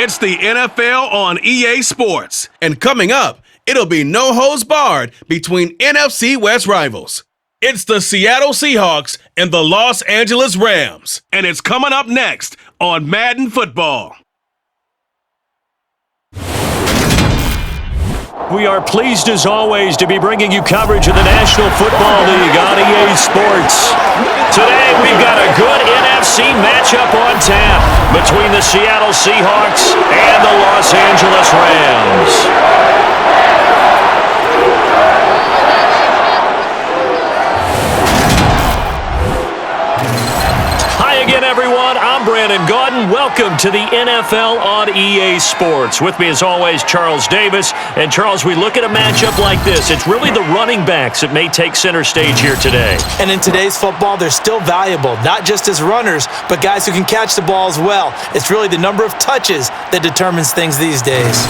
It's the NFL on EA Sports. And coming up, it'll be no holds barred between NFC West rivals. It's the Seattle Seahawks and the Los Angeles Rams. And it's coming up next on Madden Football. We are pleased as always to be bringing you coverage of the National Football League on EA Sports. Today we've got a good NFC matchup on tap between the Seattle Seahawks and the Los Angeles Rams. Again, everyone, I'm Brandon Gaudin. Welcome to the NFL on EA Sports. With me, as always, Charles Davis. And, Charles, we look at a matchup like this. It's really the running backs that may take center stage here today. And in today's football, they're still valuable, not just as runners, but guys who can catch the ball as well. It's really the number of touches that determines things these days.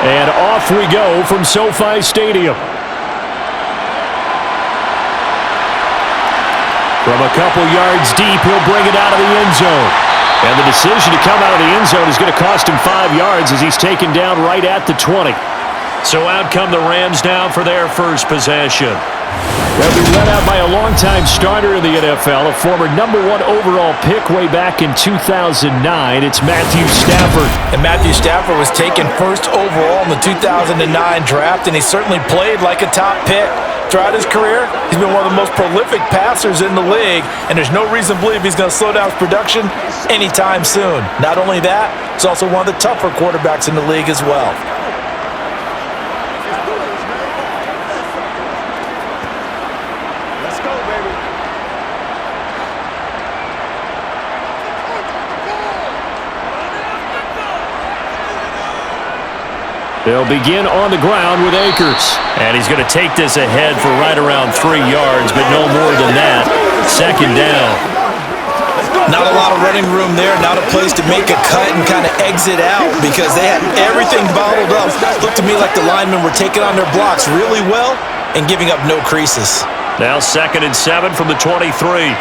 And off we go from SoFi Stadium. From a couple yards deep, he'll bring it out of the end zone. And the decision to come out of the end zone is going to cost him 5 yards as he's taken down right at the 20. So out come the Rams now for their first possession. They'll be led out by a longtime starter in the NFL, a former #1 overall pick way back in 2009. It's Matthew Stafford. And Matthew Stafford was taken first overall in the 2009 draft, and he certainly played like a top pick. Throughout his career, he's been one of the most prolific passers in the league, and there's no reason to believe he's going to slow down his production anytime soon. Not only that, he's also one of the tougher quarterbacks in the league as well. They'll begin on the ground with Akers. And he's going to take this ahead for right around 3 yards, but no more than that. Second down. Not a lot of running room there, not a place to make a cut and kind of exit out because they had everything bottled up. Looked to me like the linemen were taking on their blocks really well and giving up no creases. Now 2nd and 7 from the 23.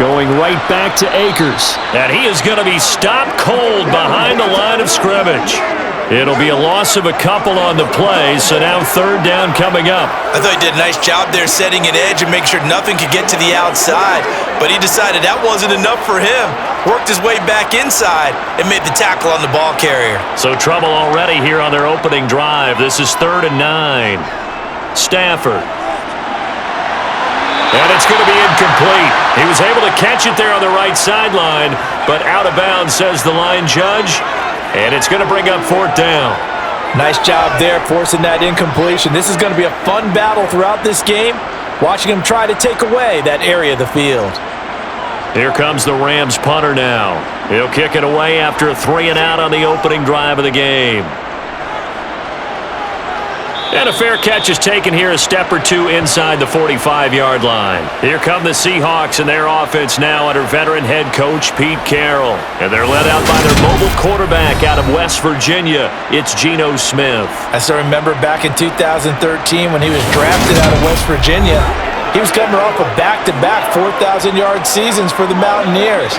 Going right back to Akers. And he is going to be stopped cold behind the line of scrimmage. It'll be a loss of a couple on the play, so now 3rd down coming up. I thought he did a nice job there setting an edge and making sure nothing could get to the outside, but he decided that wasn't enough for him. Worked his way back inside and made the tackle on the ball carrier. So trouble already here on their opening drive. This is 3rd and 9. Stafford. And it's going to be incomplete. He was able to catch it there on the right sideline, but out of bounds, says the line judge. And it's going to bring up 4th down. Nice job there forcing that incompletion. This is going to be a fun battle throughout this game, watching him try to take away that area of the field. Here comes the Rams punter now. He'll kick it away after a 3-and-out on the opening drive of the game. And a fair catch is taken here a step or two inside the 45-yard line. Here come the Seahawks and their offense now under veteran head coach Pete Carroll. And they're led out by their mobile quarterback out of West Virginia. It's Geno Smith. I still remember back in 2013 when he was drafted out of West Virginia. He was coming off of back-to-back 4,000-yard seasons for the Mountaineers.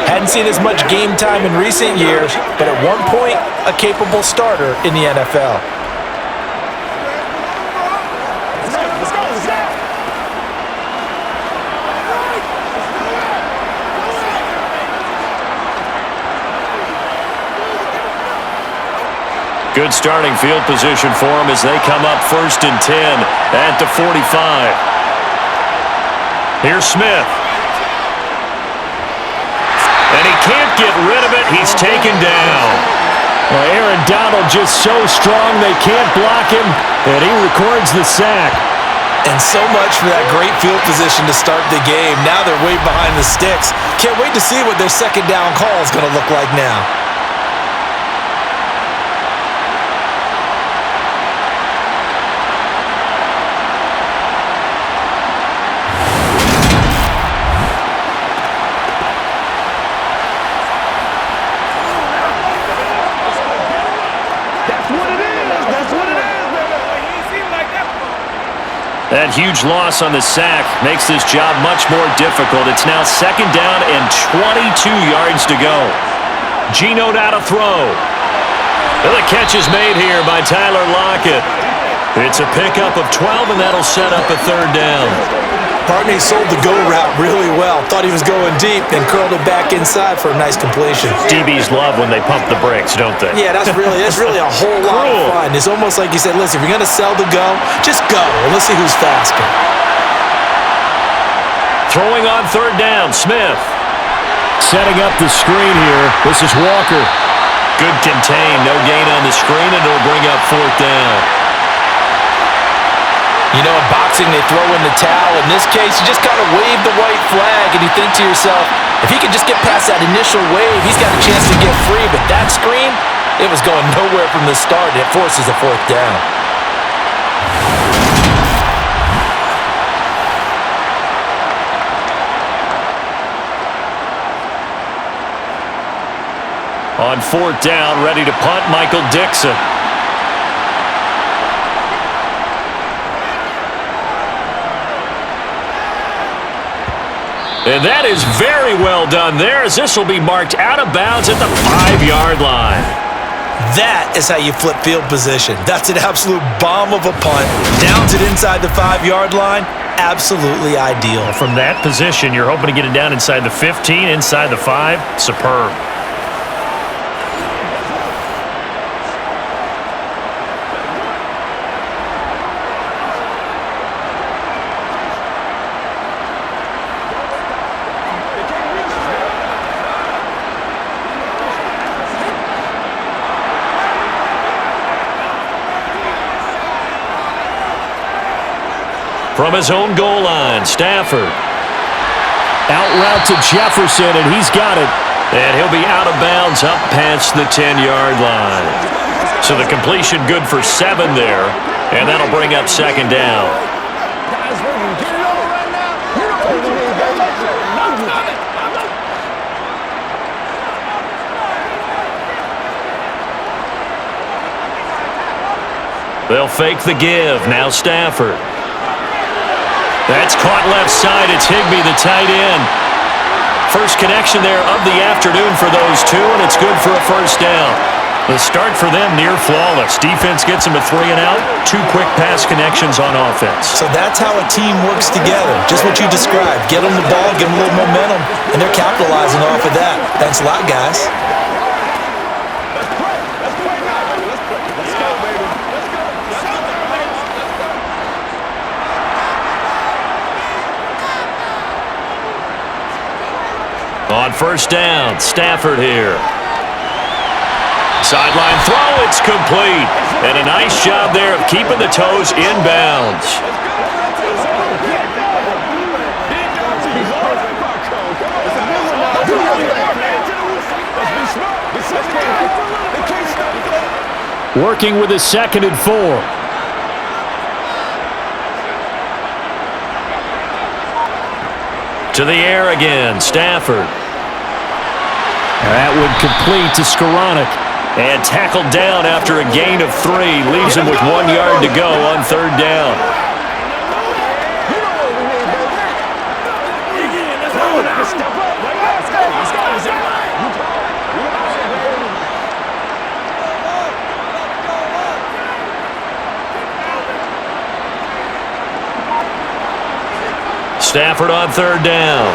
Hadn't seen as much game time in recent years, but at one point, a capable starter in the NFL. Good starting field position for them as they come up 1st and 10 at the 45. Here's Smith. And he can't get rid of it. He's taken down. Well, Aaron Donald just so strong they can't block him, and he records the sack. And so much for that great field position to start the game. Now they're way behind the sticks. Can't wait to see what their second down call is going to look like now. That huge loss on the sack makes this job much more difficult. It's now 2nd down and 22 yards to go. Geno now to throw. And the catch is made here by Tyler Lockett. It's a pickup of 12, and that'll set up a 3rd down. Barney sold the go route really well. Thought he was going deep, then curled it back inside for a nice completion. DBs love when they pump the brakes, don't they? Yeah, that's really a whole lot of fun. It's almost like you said, listen, if you're going to sell the go, just go. And let's see who's faster. Throwing on 3rd down, Smith. Setting up the screen here. This is Walker. Good contain, no gain on the screen, and it'll bring up 4th down. You know, in boxing, they throw in the towel. In this case, you just kind of wave the white flag, and you think to yourself, if he can just get past that initial wave, he's got a chance to get free. But that screen, it was going nowhere from the start. It forces a 4th down. On 4th down, ready to punt, Michael Dixon. And that is very well done there, as this will be marked out of bounds at the 5-yard line. That is how you flip field position. That's an absolute bomb of a punt. Downs it inside the 5-yard line. Absolutely ideal. From that position, you're hoping to get it down inside the 15, inside the 5. Superb. From his own goal line, Stafford. Out route to Jefferson, and he's got it. And he'll be out of bounds up past the 10-yard line. So the completion good for 7 there, and that'll bring up 2nd down. They'll fake the give. Now Stafford. That's caught left side. It's Higbee, the tight end. First connection there of the afternoon for those two, and it's good for a 1st down. The start for them near flawless. Defense gets them a 3 and out. 2 quick pass connections on offense. So that's how a team works together. Just what you described. Get them the ball, give them a little momentum, and they're capitalizing off of that. Thanks a lot, guys. On 1st down, Stafford here. Sideline throw, it's complete. And a nice job there of keeping the toes inbounds. Working with a 2nd and 4. To the air again, Stafford. That would complete to Skoranek. And tackled down after a gain of 3. Leaves him with 1 yard to go on 3rd down. Stafford on 3rd down.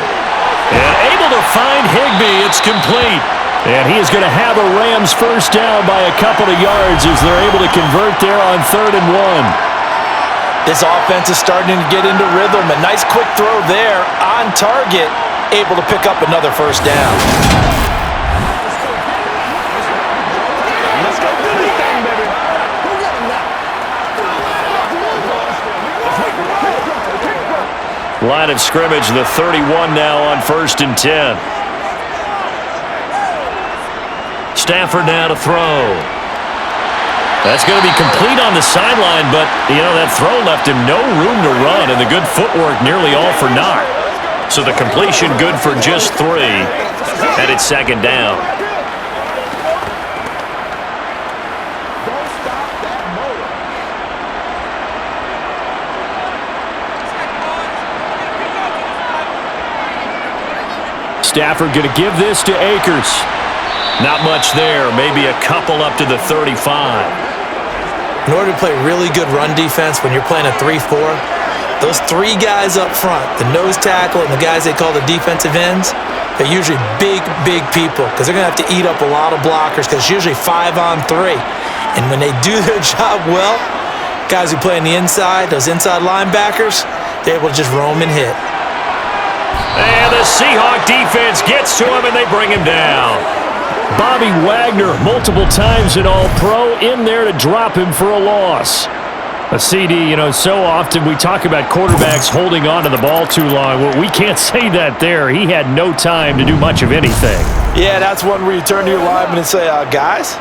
And able to find Higbee. It's complete. And he is going to have a Rams first down by a couple of yards as they're able to convert there on 3rd and 1. This offense is starting to get into rhythm. A nice quick throw there on target, able to pick up another first down. Line of scrimmage, the 31 now on 1st and 10. Stafford now to throw. That's going to be complete on the sideline, but, that throw left him no room to run, and the good footwork nearly all for naught. So the completion good for just 3, and it's 2nd down. Stafford going to give this to Akers. Not much there, maybe a couple up to the 35. In order to play really good run defense when you're playing a 3-4, those 3 guys up front, the nose tackle and the guys they call the defensive ends, they're usually big people because they're going to have to eat up a lot of blockers because it's usually 5-on-3. And when they do their job well, guys who play on the inside, those inside linebackers, they're able to just roam and hit. And the Seahawk defense gets to him, and they bring him down. Bobby Wagner, multiple times an All-Pro, in there to drop him for a loss. A CD, so often we talk about quarterbacks holding on to the ball too long. Well, we can't say that there. He had no time to do much of anything. Yeah, that's one where you turn to your lineman and say, guys,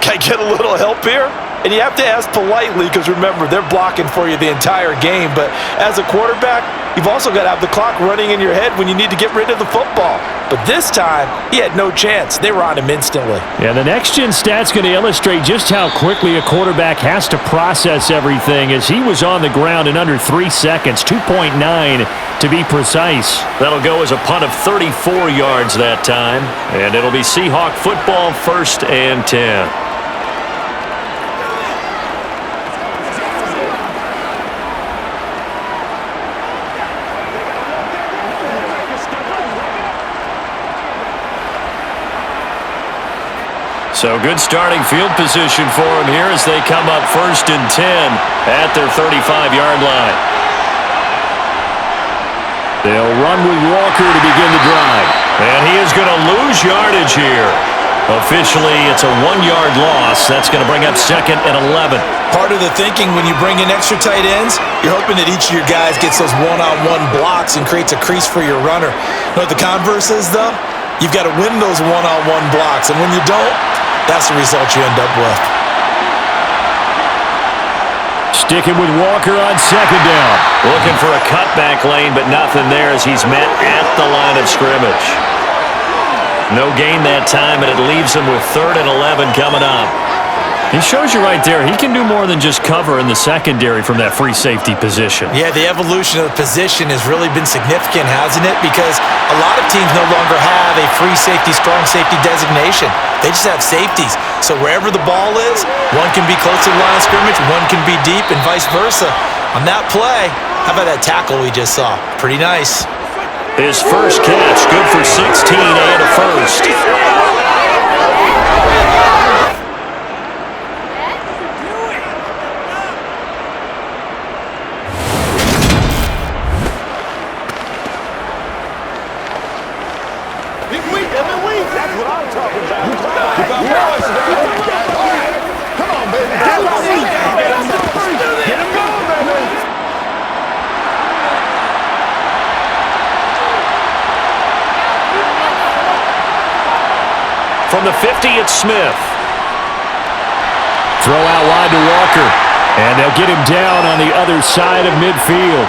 can I get a little help here? And you have to ask politely because, remember, they're blocking for you the entire game. But as a quarterback, you've also got to have the clock running in your head when you need to get rid of the football. But this time, he had no chance. They were on him instantly. Yeah, the next-gen stat's going to illustrate just how quickly a quarterback has to process everything as he was on the ground in under 3 seconds, 2.9 to be precise. That'll go as a punt of 34 yards that time, and it'll be Seahawk football 1st and 10. So good starting field position for him here as they come up 1st and 10 at their 35-yard line. They'll run with Walker to begin the drive. And he is going to lose yardage here. Officially, it's a 1-yard loss. That's going to bring up 2nd and 11. Part of the thinking when you bring in extra tight ends, you're hoping that each of your guys gets those one-on-one blocks and creates a crease for your runner. You know what the converse is, though? You've got to win those one-on-one blocks, and when you don't, that's the result you end up with. Sticking with Walker on 2nd down. Looking for a cutback lane, but nothing there as he's met at the line of scrimmage. No gain that time, and it leaves him with 3rd and 11 coming up. He shows you right there, he can do more than just cover in the secondary from that free safety position. Yeah, the evolution of the position has really been significant, hasn't it? Because a lot of teams no longer have a free safety, strong safety designation. They just have safeties. So wherever the ball is, one can be close to the line of scrimmage, one can be deep, and vice versa. On that play, how about that tackle we just saw? Pretty nice. His first catch, good for 16 and a first. From the 50, it's Smith. Throw out wide to Walker. And they'll get him down on the other side of midfield.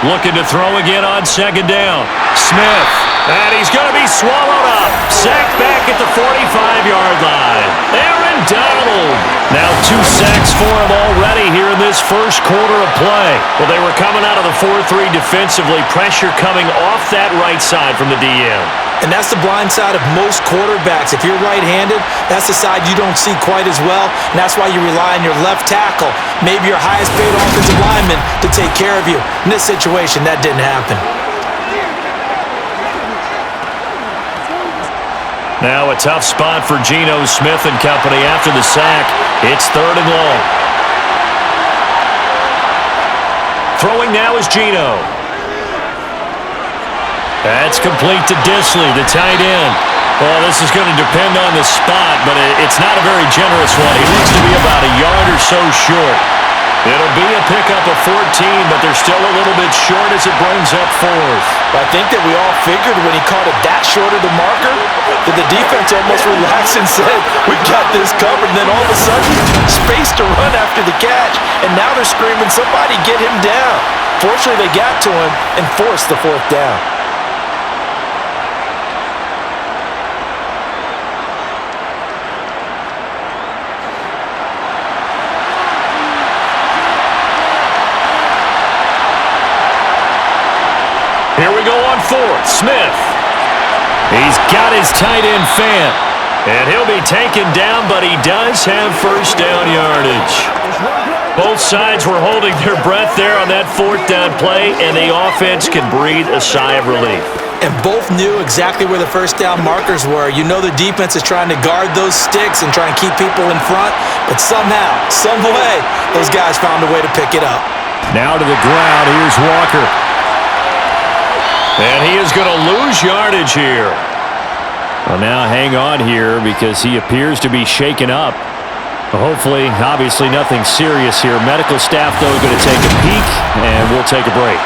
Looking to throw again on 2nd down. Smith. And he's going to be swallowed up. Sacked back at the 45-yard line. Aaron Donald. Now 2 sacks for him already here in this first quarter of play. Well, they were coming out of the 4-3 defensively. Pressure coming off that right side from the DM. And that's the blind side of most quarterbacks. If you're right-handed, that's the side you don't see quite as well, and that's why you rely on your left tackle, maybe your highest-paid offensive lineman, to take care of you. In this situation, that didn't happen. Now a tough spot for Geno Smith and company after the sack. It's 3rd and long. Throwing now is Geno. That's complete to Disley, the tight end. Well, this is going to depend on the spot, but it's not a very generous one. He needs to be about a yard or so short. It'll be a pickup of 14, but they're still a little bit short as it brings up 4th. I think that we all figured when he caught it that short of the marker that the defense almost relaxed and said, we've got this covered. And then all of a sudden, space to run after the catch. And now they're screaming, somebody get him down. Fortunately, they got to him and forced the 4th down. Here we go on 4th. Smith. He's got his tight end fan. And he'll be taken down, but he does have first down yardage. Both sides were holding their breath there on that 4th down play, and the offense can breathe a sigh of relief. And both knew exactly where the first down markers were. You know the defense is trying to guard those sticks and try and keep people in front, but somehow, some way, those guys found a way to pick it up. Now to the ground. Here's Walker. And he is going to lose yardage here. Well, now hang on here because he appears to be shaken up. Hopefully, obviously nothing serious here. Medical staff, though, going to take a peek, and we'll take a break.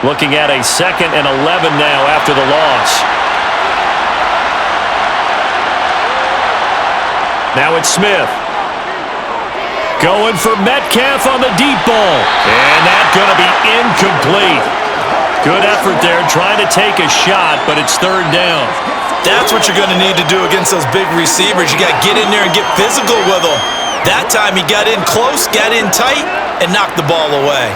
Looking at a 2nd and 11 now after the loss. Now it's Smith. Going for Metcalf on the deep ball. And that's going to be incomplete. Good effort there trying to take a shot, but it's 3rd down. That's what you're going to need to do against those big receivers. You got to get in there and get physical with them. That time he got in close, got in tight, and knocked the ball away.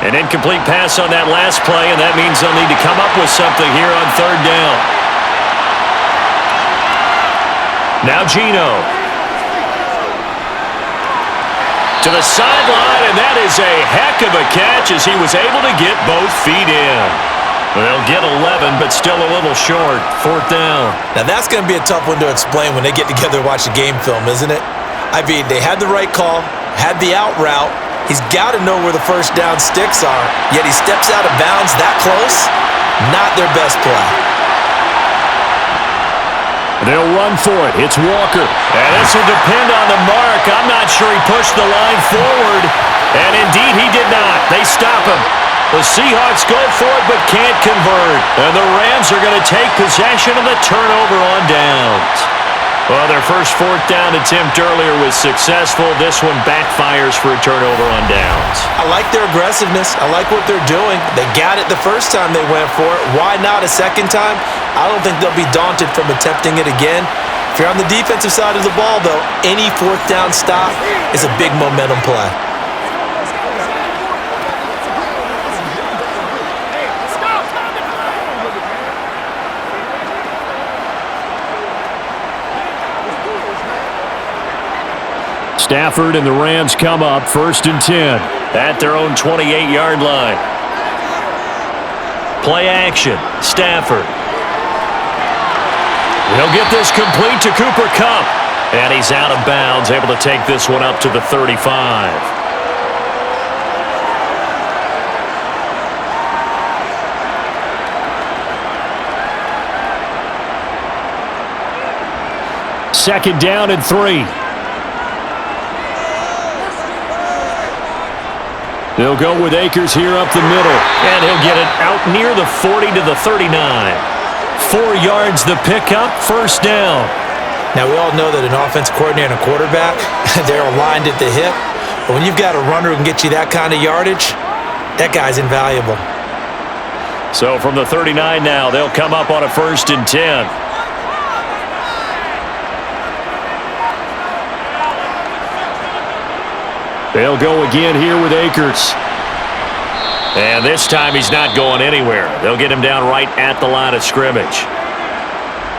An incomplete pass on that last play, and that means they'll need to come up with something here on 3rd down. Now Geno. To the sideline, and that is a heck of a catch as he was able to get both feet in. They'll get 11, but still a little short. 4th down. Now that's going to be a tough one to explain when they get together and watch the game film, isn't it? I mean, they had the right call, had the out route. He's got to know where the first down sticks are, yet he steps out of bounds that close. Not their best play. They'll run for it. It's Walker. And this will depend on the mark. I'm not sure he pushed the line forward. And indeed he did not. They stop him. The Seahawks go for it but can't convert. And the Rams are going to take possession of the turnover on downs. Well, their first 4th down attempt earlier was successful. This one backfires for a turnover on downs. I like their aggressiveness. I like what they're doing. They got it the first time they went for it. Why not a second time? I don't think they'll be daunted from attempting it again. If you're on the defensive side of the ball, though, any 4th down stop is a big momentum play. Stafford and the Rams come up 1st and 10 at their own 28-yard line. Play action. Stafford. He'll get this complete to Cooper Kupp. And he's out of bounds, able to take this one up to the 35. Second down and 3. They'll go with Akers here up the middle. And he'll get it out near the 40 to the 39. 4 yards the pickup, first down. Now, we all know that an offensive coordinator and a quarterback, they're aligned at the hip. But when you've got a runner who can get you that kind of yardage, that guy's invaluable. So from the 39 now, they'll come up on a 1st and 10. They'll go again here with Akers. And this time he's not going anywhere. They'll get him down right at the line of scrimmage.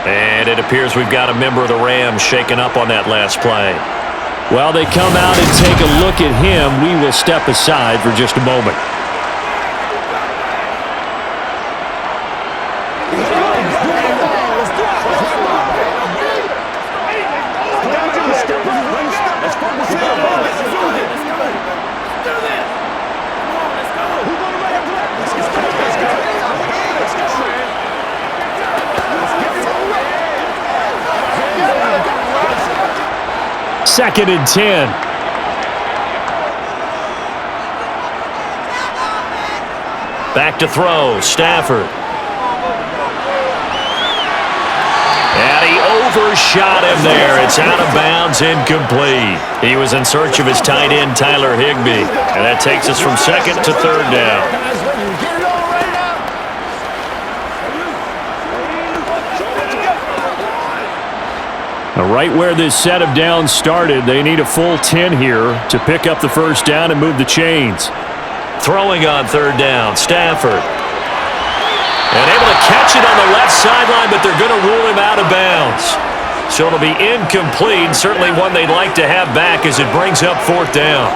And it appears we've got a member of the Rams shaken up on that last play. While they come out and take a look at him, we will step aside for just a moment. Second and 10. Back to throw, Stafford. And he overshot him there. It's out of bounds, incomplete. He was in search of his tight end, Tyler Higbee. And that takes us from 2nd to 3rd down. Right where this set of downs started, they need a full 10 here to pick up the first down and move the chains. Throwing on 3rd down, Stafford. And able to catch it on the left sideline, but they're going to rule him out of bounds. So it'll be incomplete, certainly one they'd like to have back as it brings up 4th down.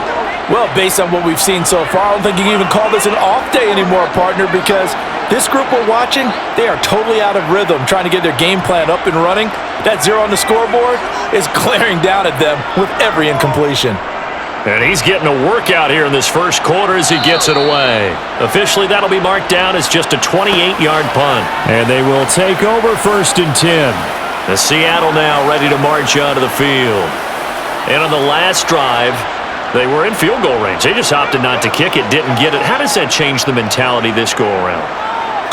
Well, based on what we've seen so far, I don't think you can even call this an off day anymore, partner, because this group we're watching, they are totally out of rhythm, trying to get their game plan up and running. That 0 on the scoreboard is glaring down at them with every incompletion. And he's getting a workout here in this first quarter as he gets it away. Officially, that'll be marked down as just a 28-yard punt. And they will take over 1st and 10. The Seattle now ready to march onto the field. And on the last drive, they were in field goal range. They just opted not to kick it, didn't get it. How does that change the mentality this go-around?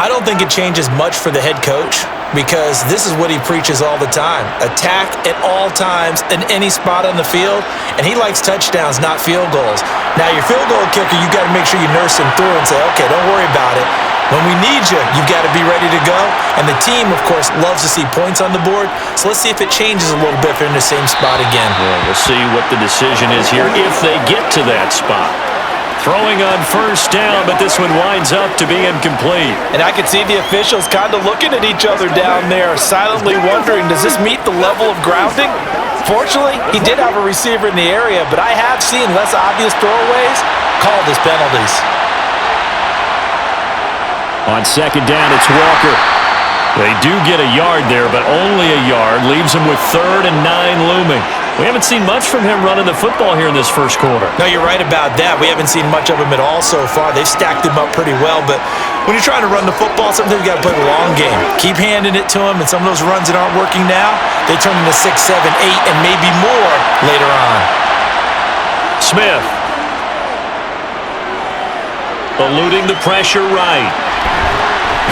I don't think it changes much for the head coach because this is what he preaches all the time. Attack at all times in any spot on the field, and he likes touchdowns, not field goals. Now, your field goal kicker, you got to make sure you nurse him through and say, okay, don't worry about it. When we need you, you've got to be ready to go. And the team, of course, loves to see points on the board. So let's see if it changes a little bit if they're in the same spot again. Well, we'll see what the decision is here if they get to that spot. Throwing on 1st down, but this one winds up to be incomplete. And I could see the officials kind of looking at each other down there, silently wondering, does this meet the level of grounding? Fortunately, he did have a receiver in the area, but I have seen less obvious throwaways called as penalties. On 2nd down, it's Walker. They do get a yard there, but only a yard. Leaves him with 3rd and 9 looming. We haven't seen much from him running the football here in this first quarter. No, you're right about that. We haven't seen much of him at all so far. They've stacked him up pretty well, but when you're trying to run the football, sometimes you got to play the long game. Keep handing it to him, and some of those runs that aren't working now, they turn into 6, 7, 8, and maybe more later on. Smith. Eluding the pressure right.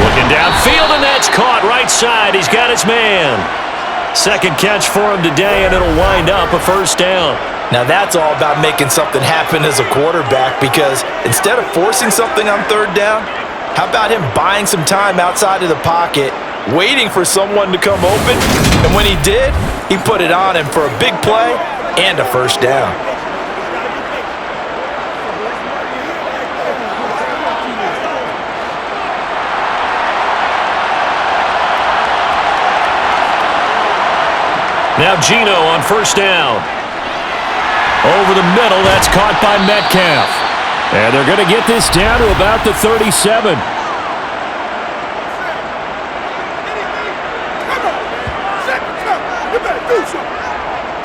Looking downfield, and that's caught right side. He's got his man. Second catch for him today, and it'll wind up a 1st down. Now that's all about making something happen as a quarterback, because instead of forcing something on 3rd down, how about him buying some time outside of the pocket, waiting for someone to come open, and when he did, he put it on him for a big play and a 1st down. Now Geno on 1st down. Over the middle, that's caught by Metcalf. And they're going to get this down to about the 37.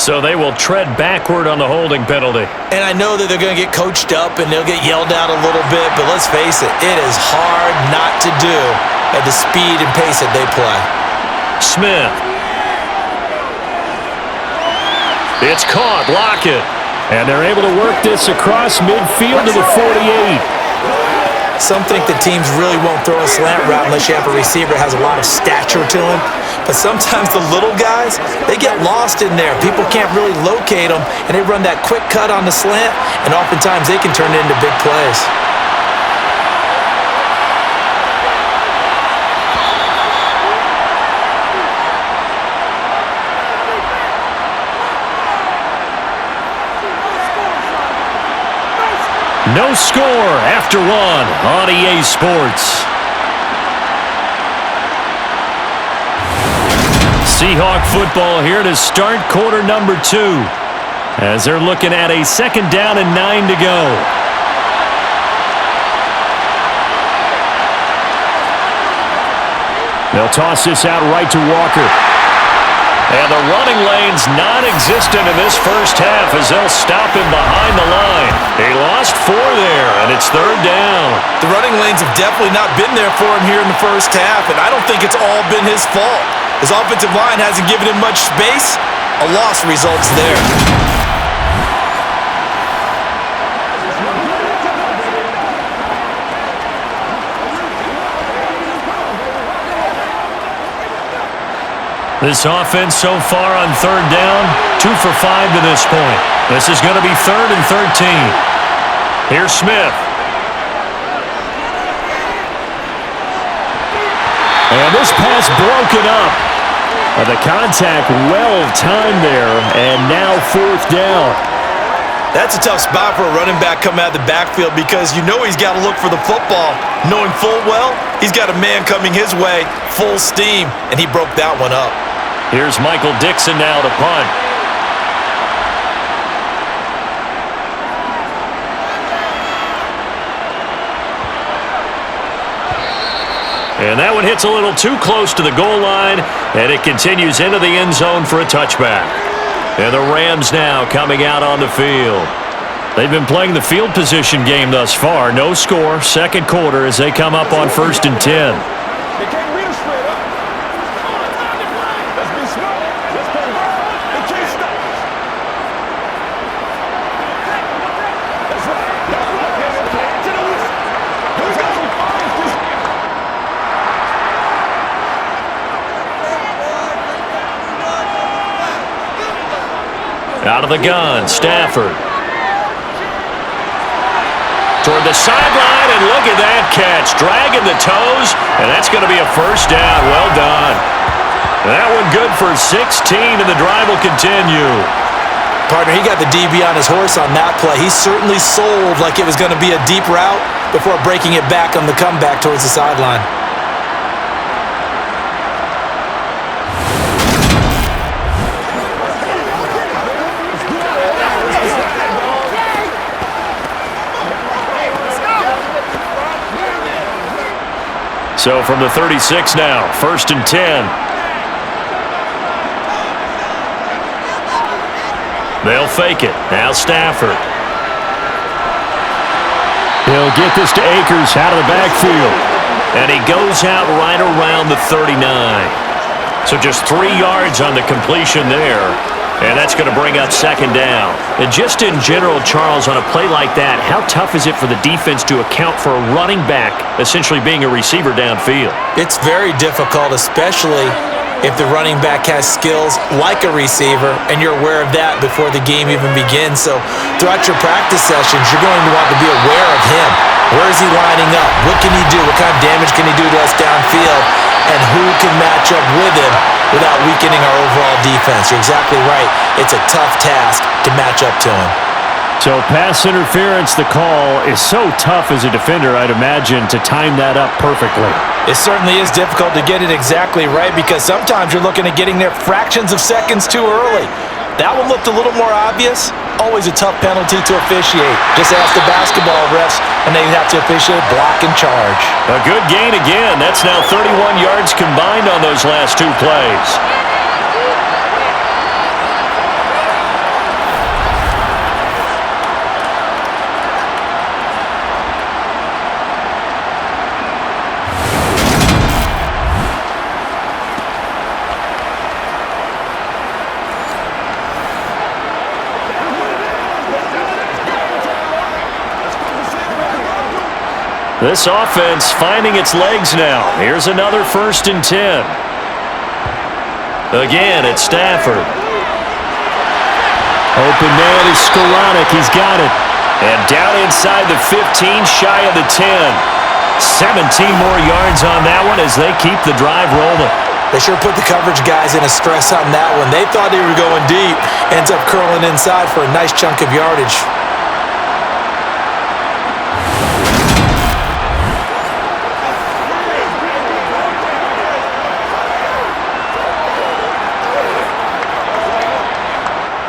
So they will tread backward on the holding penalty. And I know that they're going to get coached up and they'll get yelled at a little bit, but let's face it is hard not to do at the speed and pace that they play. Smith. It's caught. Lockett. And they're able to work this across midfield to the 48. Some think that teams really won't throw a slant route unless you have a receiver that has a lot of stature to him. But sometimes the little guys, they get lost in there. People can't really locate them, and they run that quick cut on the slant, and oftentimes they can turn it into big plays. No score after one on EA Sports. Seahawk football here to start quarter number 2 as they're looking at a 2nd down and 9 to go. They'll toss this out right to Walker. And the running lane's non-existent in this first half as they'll stop him behind the line. He lost 4 there, and it's 3rd down. The running lanes have definitely not been there for him here in the first half, and I don't think it's all been his fault. His offensive line hasn't given him much space. A loss results there. This offense so far on 3rd down, 2 for 5 to this point. This is going to be 3rd and 13. Here's Smith. And this pass broken up. The contact well timed there, and now 4th down. That's a tough spot for a running back coming out of the backfield because you know he's got to look for the football, knowing full well he's got a man coming his way, full steam, and he broke that one up. Here's Michael Dixon now to punt. And that one hits a little too close to the goal line, and it continues into the end zone for a touchback. And the Rams now coming out on the field. They've been playing the field position game thus far. No score, 2nd quarter as they come up on 1st and 10. Out of the gun, Stafford. Toward the sideline, and look at that catch. Dragging the toes, and that's going to be a 1st down. Well done. That one good for 16, and the drive will continue. Partner, he got the DB on his horse on that play. He certainly sold like it was going to be a deep route before breaking it back on the comeback towards the sideline. So from the 36 now, 1st and 10. They'll fake it. Now Stafford. He'll get this to Akers out of the backfield. And he goes out right around the 39. So just 3 yards on the completion there. And that's going to bring up 2nd down. And just in general, Charles, on a play like that, how tough is it for the defense to account for a running back essentially being a receiver downfield? It's very difficult, especially if the running back has skills like a receiver, and you're aware of that before the game even begins. So throughout your practice sessions, you're going to want to be aware of him. Where is he lining up? What can he do? What kind of damage can he do to us downfield? And who can match up with him without weakening our overall defense? You're exactly right. It's a tough task to match up to him. So pass interference, the call is so tough as a defender, I'd imagine, to time that up perfectly. It certainly is difficult to get it exactly right because sometimes you're looking at getting there fractions of seconds too early. That one looked a little more obvious. Always a tough penalty to officiate. Just ask the basketball refs, and they have to officiate block and charge. A good gain again. That's now 31 yards combined on those last 2 plays. This offense finding its legs now. Here's another 1st and 10. Again, it's Stafford. Open man is Skoranek. He's got it. And down inside the 15, shy of the 10. 17 more yards on that one as they keep the drive rolling. They sure put the coverage guys in a stress on that one. They thought they were going deep. Ends up curling inside for a nice chunk of yardage.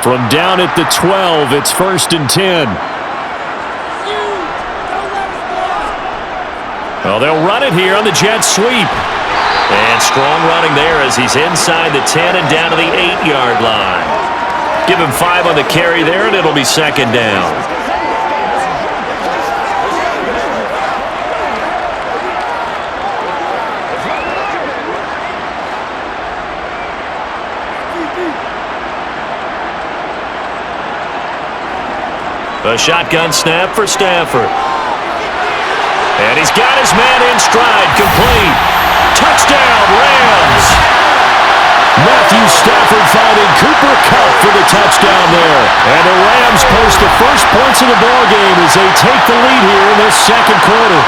From down at the 12, it's 1st and 10. Well, they'll run it here on the jet sweep. And strong running there as he's inside the 10 and down to the 8-yard line. Give him 5 on the carry there, and it'll be 2nd down. A shotgun snap for Stafford. And he's got his man in stride, complete. Touchdown, Rams! Matthew Stafford finding Cooper Kupp for the touchdown there. And the Rams post the first points of the ballgame as they take the lead here in this 2nd quarter.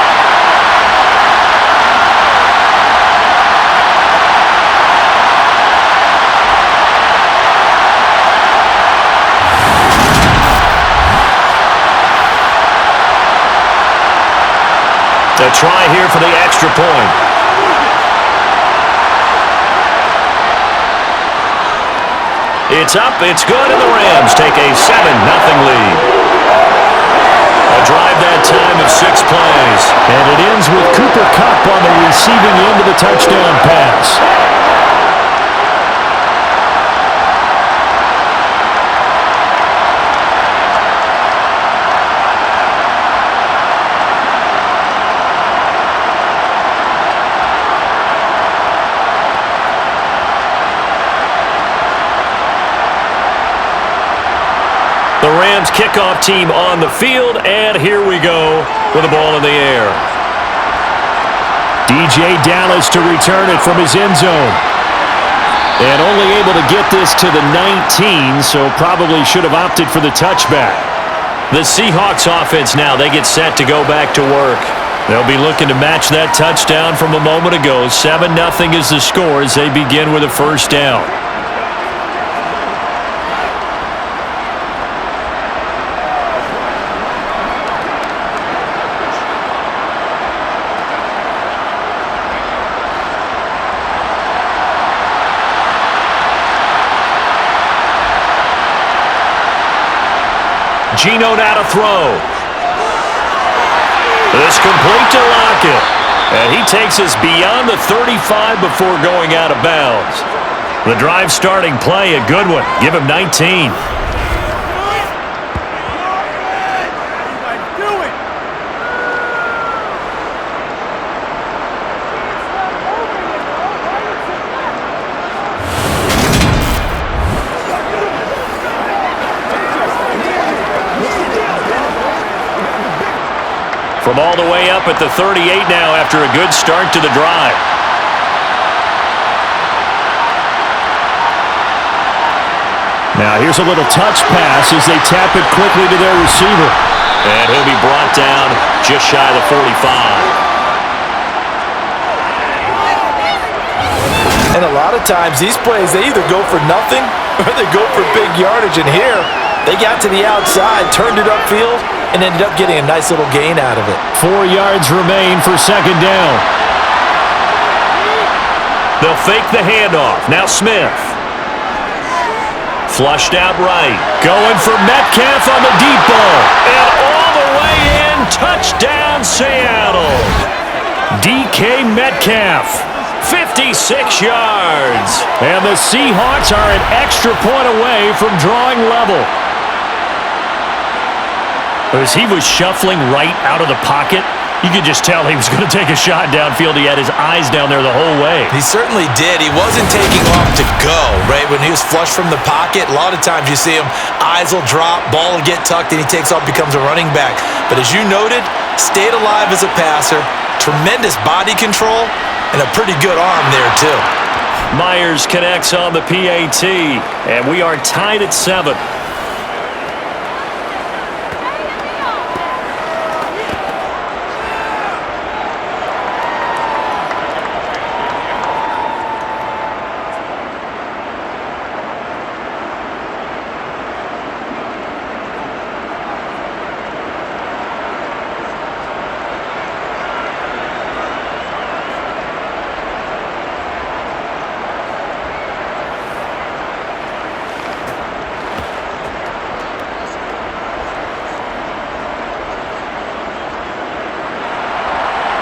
A try here for the extra point. It's up, it's good, and the Rams take a 7-0 lead. A drive that time of 6 plays. And it ends with Cooper Kupp on the receiving end of the touchdown pass. The Rams kickoff team on the field, and here we go with the ball in the air. DJ Dallas to return it from his end zone. And only able to get this to the 19, so probably should have opted for the touchback. The Seahawks offense now, they get set to go back to work. They'll be looking to match that touchdown from a moment ago. 7-0 is the score as they begin with a 1st down. Geno now to throw. This complete to Lockett. And he takes us beyond the 35 before going out of bounds. The drive starting play, a good one. Give him 19. From all the way up at the 38 now after a good start to the drive. Now here's a little touch pass as they tap it quickly to their receiver. And he'll be brought down just shy of the 45. And a lot of times these plays, they either go for nothing or they go for big yardage. And here, they got to the outside, turned it upfield, and ended up getting a nice little gain out of it. 4 yards remain for 2nd down. They'll fake the handoff. Now Smith. Flushed out right. Going for Metcalf on the deep ball. And all the way in. Touchdown, Seattle. DK Metcalf. 56 yards. And the Seahawks are an extra point away from drawing level. As he was shuffling right out of the pocket, you could just tell he was going to take a shot downfield. He had his eyes down there the whole way. He certainly did. He wasn't taking off to go, right? When he was flushed from the pocket, a lot of times you see him, eyes will drop, ball will get tucked, and he takes off, becomes a running back. But as you noted, stayed alive as a passer, tremendous body control, and a pretty good arm there, too. Myers connects on the PAT, and we are tied at 7.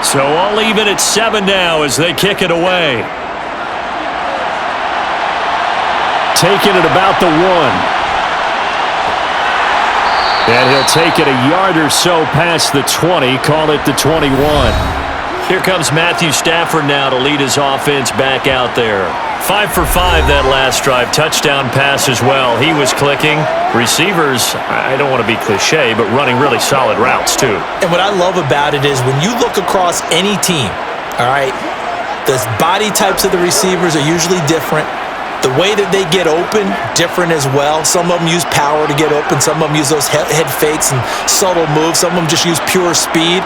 So all even at 7 now as they kick it away. Taking it about the 1. And he'll take it a yard or so past the 20, call it the 21. Here comes Matthew Stafford now to lead his offense back out there. 5 for 5 that last drive. Touchdown pass as well. He was clicking. Receivers, I don't want to be cliche, but running really solid routes too. And what I love about it is when you look across any team, all right, the body types of the receivers are usually different. The way that they get open, different as well. Some of them use power to get open. Some of them use those head fakes and subtle moves. Some of them just use pure speed.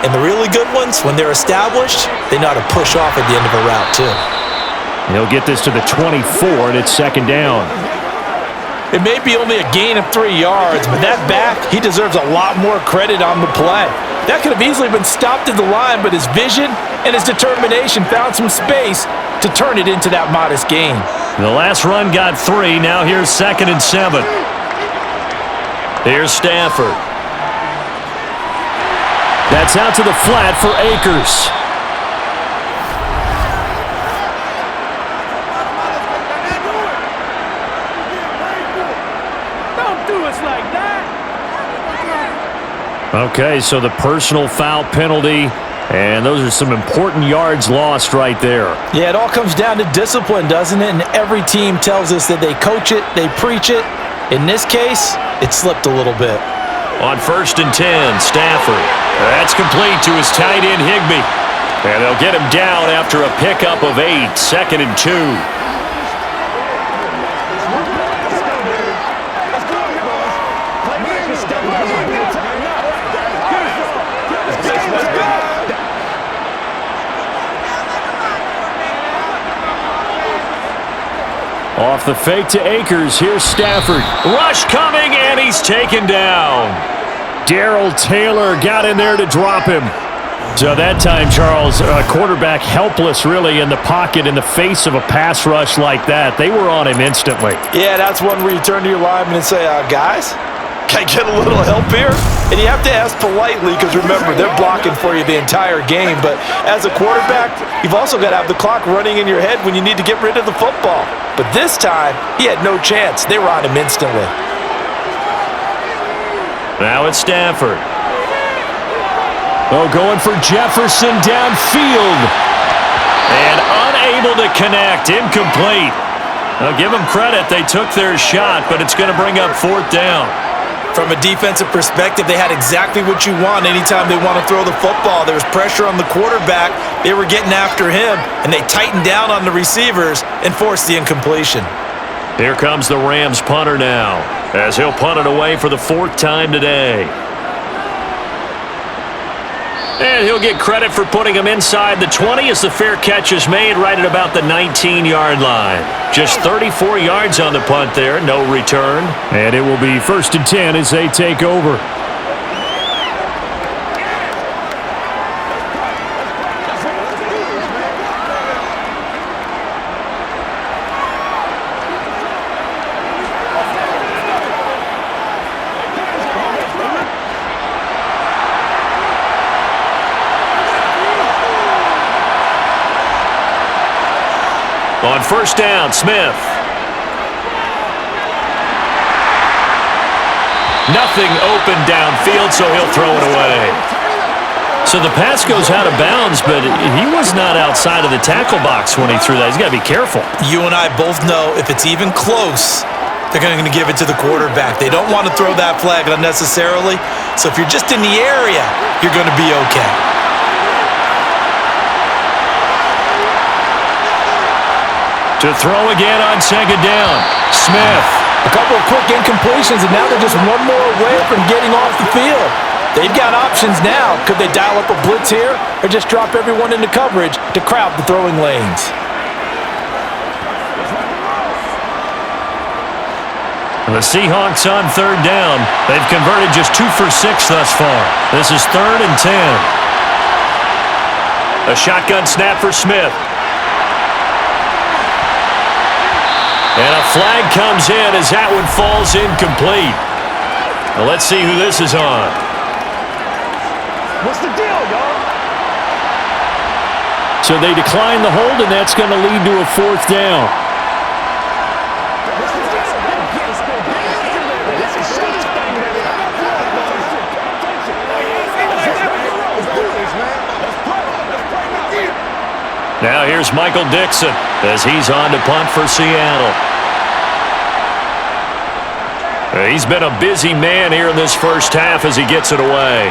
And the really good ones, when they're established, they know how to push off at the end of a route too. He'll get this to the 24, and it's 2nd down. It may be only a gain of 3 yards, but that back, he deserves a lot more credit on the play. That could have easily been stopped at the line, but his vision and his determination found some space to turn it into that modest gain. The last run got 3. Now here's 2nd and 7. Here's Stafford. That's out to the flat for Akers. Okay, so the personal foul penalty, and those are some important yards lost right there. Yeah, it all comes down to discipline, doesn't it? And every team tells us that they coach it, they preach it. In this case, it slipped a little bit. On 1st and 10, Stafford. That's complete to his tight end, Higbee. And they'll get him down after a pickup of 8, 2nd and 2. Off the fake to Akers, here's Stafford. Rush coming, and he's taken down. Darrell Taylor got in there to drop him. So that time, Charles, quarterback helpless really in the pocket in the face of a pass rush like that. They were on him instantly. Yeah, that's one where you turn to your lineman and say, guys, can I get a little help here? And you have to ask politely because, remember, they're blocking for you the entire game. But as a quarterback, you've also got to have the clock running in your head when you need to get rid of the football. But this time, he had no chance. They were on him instantly. Now it's Stafford. Oh, going for Jefferson downfield. And unable to connect. Incomplete. I'll give them credit. They took their shot, but it's going to bring up 4th down. From a defensive perspective, they had exactly what you want anytime they want to throw the football. There was pressure on the quarterback. They were getting after him, and they tightened down on the receivers and forced the incompletion. Here comes the Rams punter now, as he'll punt it away for the 4th time today. And he'll get credit for putting him inside the 20 as the fair catch is made right at about the 19-yard line. Just 34 yards on the punt there, no return. And it will be 1st and 10 as they take over. On 1st down, Smith. Nothing open downfield, so he'll throw it away. So the pass goes out of bounds, but he was not outside of the tackle box when he threw that. He's got to be careful. You and I both know if it's even close, they're going to give it to the quarterback. They don't want to throw that flag unnecessarily. So if you're just in the area, you're going to be okay. To throw again on second down. Smith. A couple of quick incompletions, and now they're just one more away from getting off the field. They've got options now. Could they dial up a blitz here or just drop everyone into coverage to crowd the throwing lanes? The Seahawks on third down. They've converted just 2 for 6 thus far. This is 3rd and 10. A shotgun snap for Smith. And a flag comes in as that one falls incomplete. Well, let's see who this is on. What's the deal, y'all? So they decline the hold, and that's going to lead to a 4th down. Now here's Michael Dixon as he's on to punt for Seattle. He's been a busy man here in this first half as he gets it away.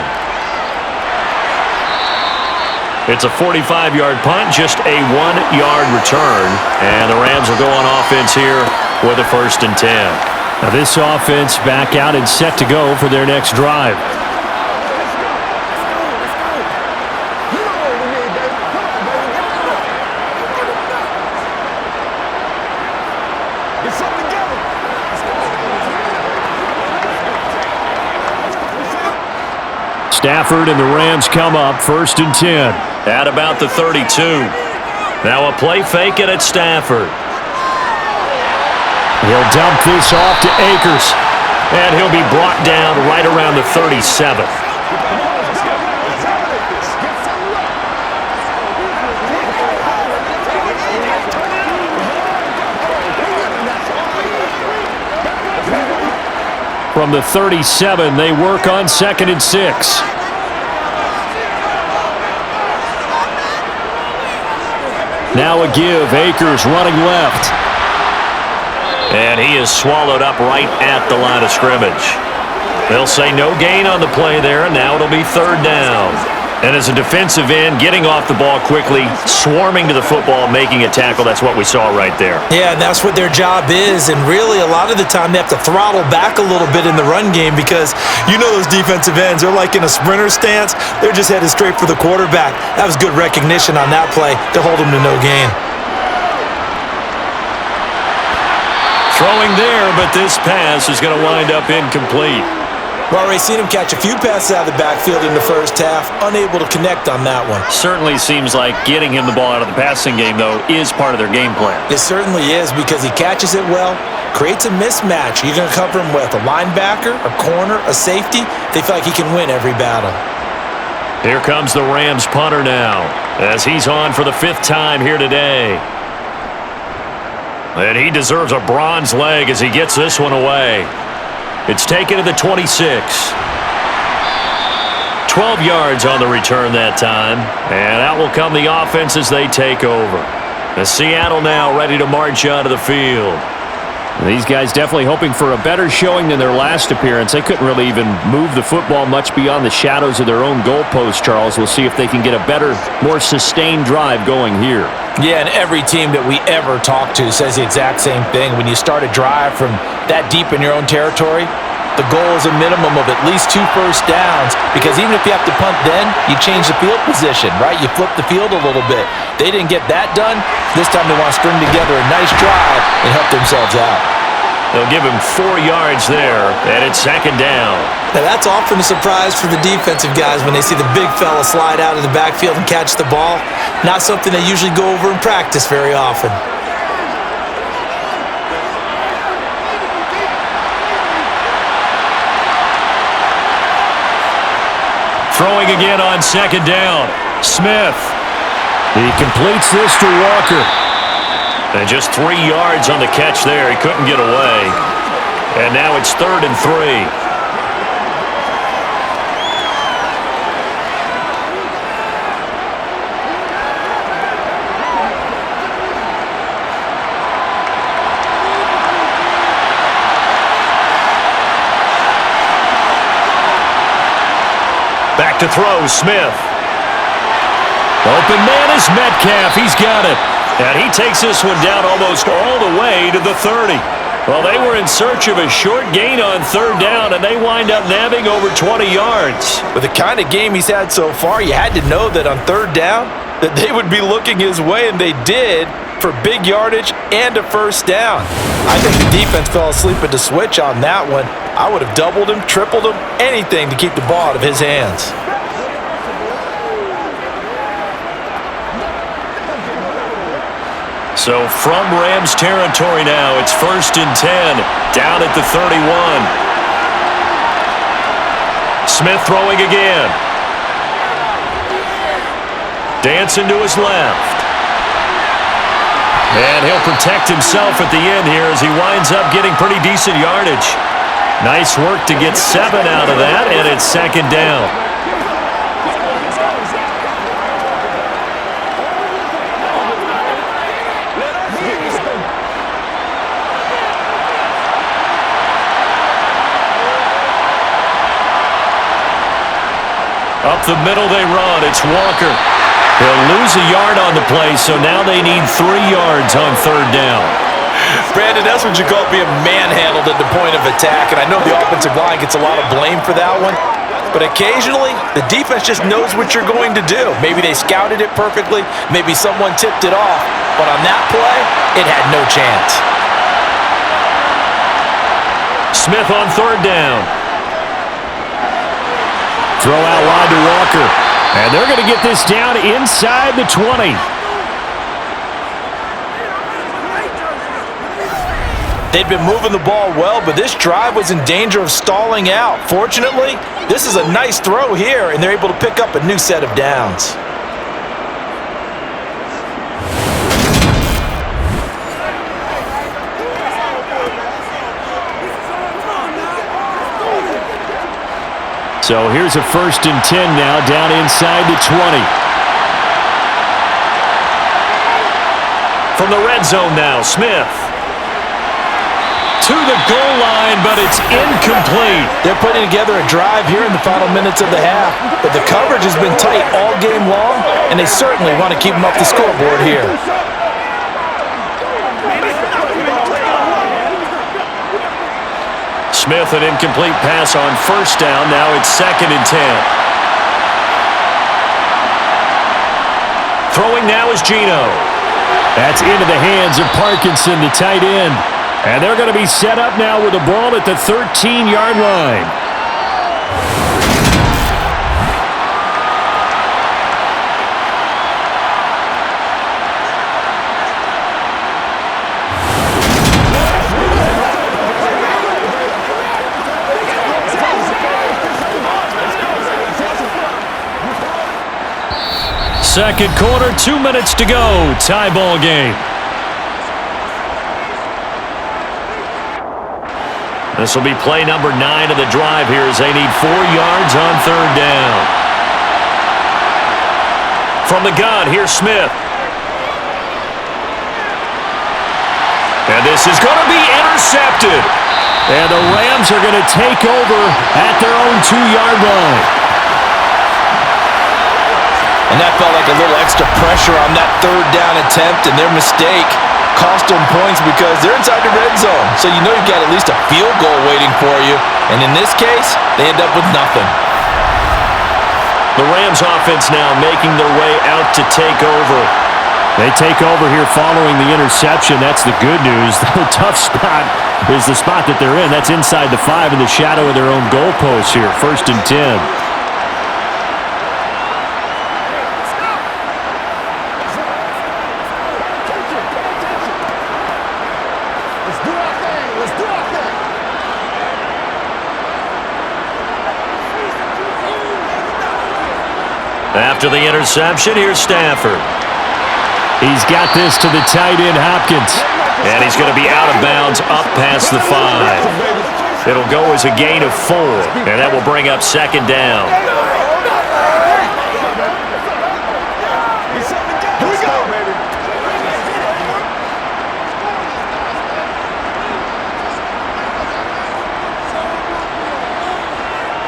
It's a 45-yard punt, just a 1-yard return. And the Rams will go on offense here with a 1st and 10. Now this offense back out and set to go for their next drive. Stafford and the Rams come up 1st and 10 at about the 32. Now a play fake it at Stafford. He'll dump this off to Akers, and he'll be brought down right around the 37. From the 37, they work on 2nd and 6. Now a give. Akers running left. And he is swallowed up right at the line of scrimmage. They'll say no gain on the play there, and now it'll be 3rd down. And as a defensive end, getting off the ball quickly, swarming to the football, making a tackle, that's what we saw right there. Yeah, and that's what their job is. And really, a lot of the time, they have to throttle back a little bit in the run game because you know those defensive ends, they're like in a sprinter stance. They're just headed straight for the quarterback. That was good recognition on that play to hold them to no gain. Throwing there, but this pass is going to wind up incomplete. We've already seen him catch a few passes out of the backfield in the first half, unable to connect on that one. Certainly seems like getting him the ball out of the passing game, though, is part of their game plan. It certainly is because he catches it well, creates a mismatch. You're going to cover him with a linebacker, a corner, a safety. They feel like he can win every battle. Here comes the Rams punter now as he's on for the 5th time here today. And he deserves a bronze leg as he gets this one away. It's taken to the 26. 12 yards on the return that time. And out will come the offense as they take over. The Seattle now ready to march onto the field. These guys definitely hoping for a better showing than their last appearance. They couldn't really even move the football much beyond the shadows of their own goalpost, Charles. We'll see if they can get a better, more sustained drive going here. Yeah, and every team that we ever talk to says the exact same thing. When you start a drive from that deep in your own territory, the goal is a minimum of at least 2 first downs because even if you have to punt then, you change the field position, right? You flip the field a little bit. They didn't get that done. This time they want to string together a nice drive and help themselves out. They'll give him 4 yards there, and it's 2nd down. Now that's often a surprise for the defensive guys when they see the big fella slide out of the backfield and catch the ball. Not something they usually go over in practice very often. Throwing again on 2nd down. Smith. He completes this to Walker. And just 3 yards on the catch there. He couldn't get away. And now it's 3rd and 3. back to throw, Smith. Open man is Metcalf. He's got it. And he takes this one down almost all the way to the 30. Well, they were in search of a short gain on third down, and they wind up nabbing over 20 yards. With the kind of game he's had so far, you had to know that on third down that they would be looking his way, and they did, for big yardage and a first down. I think the defense fell asleep at the switch on that one. I would have doubled him, tripled him, anything to keep the ball out of his hands. So from Rams territory now, it's 1st and 10, down at the 31. Smith throwing again. Dancing to his left. And he'll protect himself at the end here as he winds up getting pretty decent yardage. Nice work to get 7 out of that, and it's 2nd down. Up the middle they run. It's Walker. He'll lose a yard on the play, so now they need 3 yards on third down. Brandon, that's what you call being manhandled at the point of attack, and I know the offensive line gets a lot of blame for that one, but occasionally the defense just knows what you're going to do. Maybe they scouted it perfectly, maybe someone tipped it off, but on that play, it had no chance. Smith on third down. Throw out wide to Walker. And they're going to get this down inside the 20. They'd been moving the ball well, but this drive was in danger of stalling out. Fortunately, this is a nice throw here, and they're able to pick up a new set of downs. So here's a 1st and 10 now, down inside the 20. From the red zone now, Smith. To the goal line, but it's incomplete. They're putting together a drive here in the final minutes of the half, but the coverage has been tight all game long, and they certainly want to keep them off the scoreboard here. Smith, an incomplete pass on first down. Now it's 2nd and 10. Throwing now is Geno. That's into the hands of Parkinson, the tight end. And they're going to be set up now with the ball at the 13-yard line. Second quarter, 2 minutes to go. Tie ball game. This will be play number 9 of the drive here as they need 4 yards on third down. From the gun, here's Smith. And this is going to be intercepted. And the Rams are going to take over at their own 2-yard line. And that felt like a little extra pressure on that third down attempt, and their mistake cost them points because they're inside the red zone. So you know you've got at least a field goal waiting for you. And in this case, they end up with nothing. The Rams offense now making their way out to take over. They take over here following the interception. That's the good news. The tough spot is the spot that they're in. That's inside the 5 in the shadow of their own goalpost here. 1st and 10. After the interception, here's Stafford. He's got this to the tight end, Hopkins. And he's going to be out of bounds up past the 5. It'll go as a gain of 4, and that will bring up 2nd down.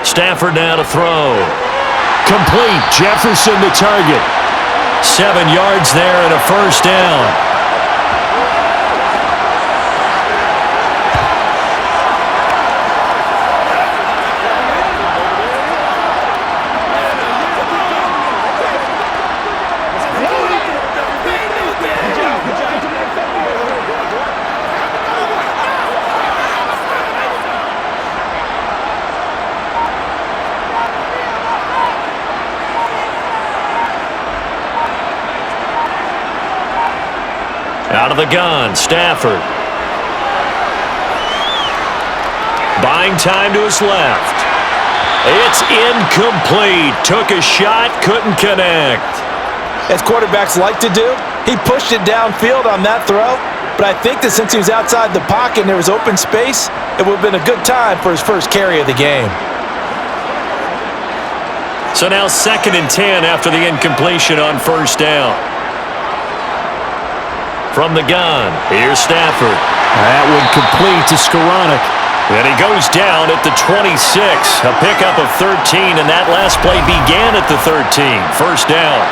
Stafford now to throw. complete. Jefferson the target. 7 yards there and a first down. Out of the gun, Stafford. Buying time to his left. It's incomplete. Took a shot, couldn't connect. As quarterbacks like to do, he pushed it downfield on that throw, but I think that since he was outside the pocket and there was open space, it would have been a good time for his first carry of the game. So now 2nd and 10 after the incompletion on first down. From the gun, here's Stafford. That one complete to Skoranek. And he goes down at the 26. A pickup of 13, and that last play began at the 13. First down.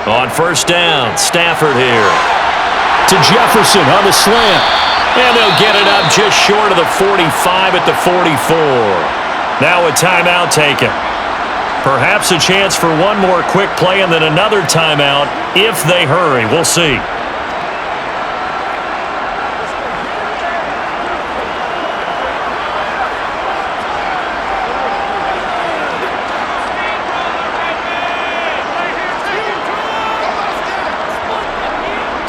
On first down, Stafford here. To Jefferson on the slant. And they'll get it up just short of the 45 at the 44. Now a timeout taken. Perhaps a chance for one more quick play and then another timeout if they hurry. We'll see.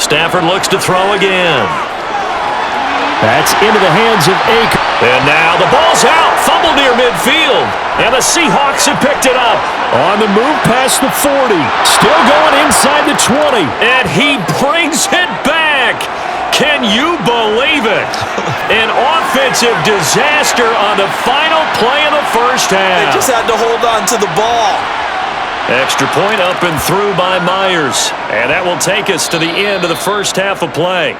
Stafford looks to throw again. That's into the hands of Akers. And now the ball's out. Fumble near midfield. And the Seahawks have picked it up. On the move past the 40. Still going inside the 20. And he brings it back. Can you believe it? An offensive disaster on the final play of the first half. They just had to hold on to the ball. Extra point up and through by Myers. And that will take us to the end of the first half of play.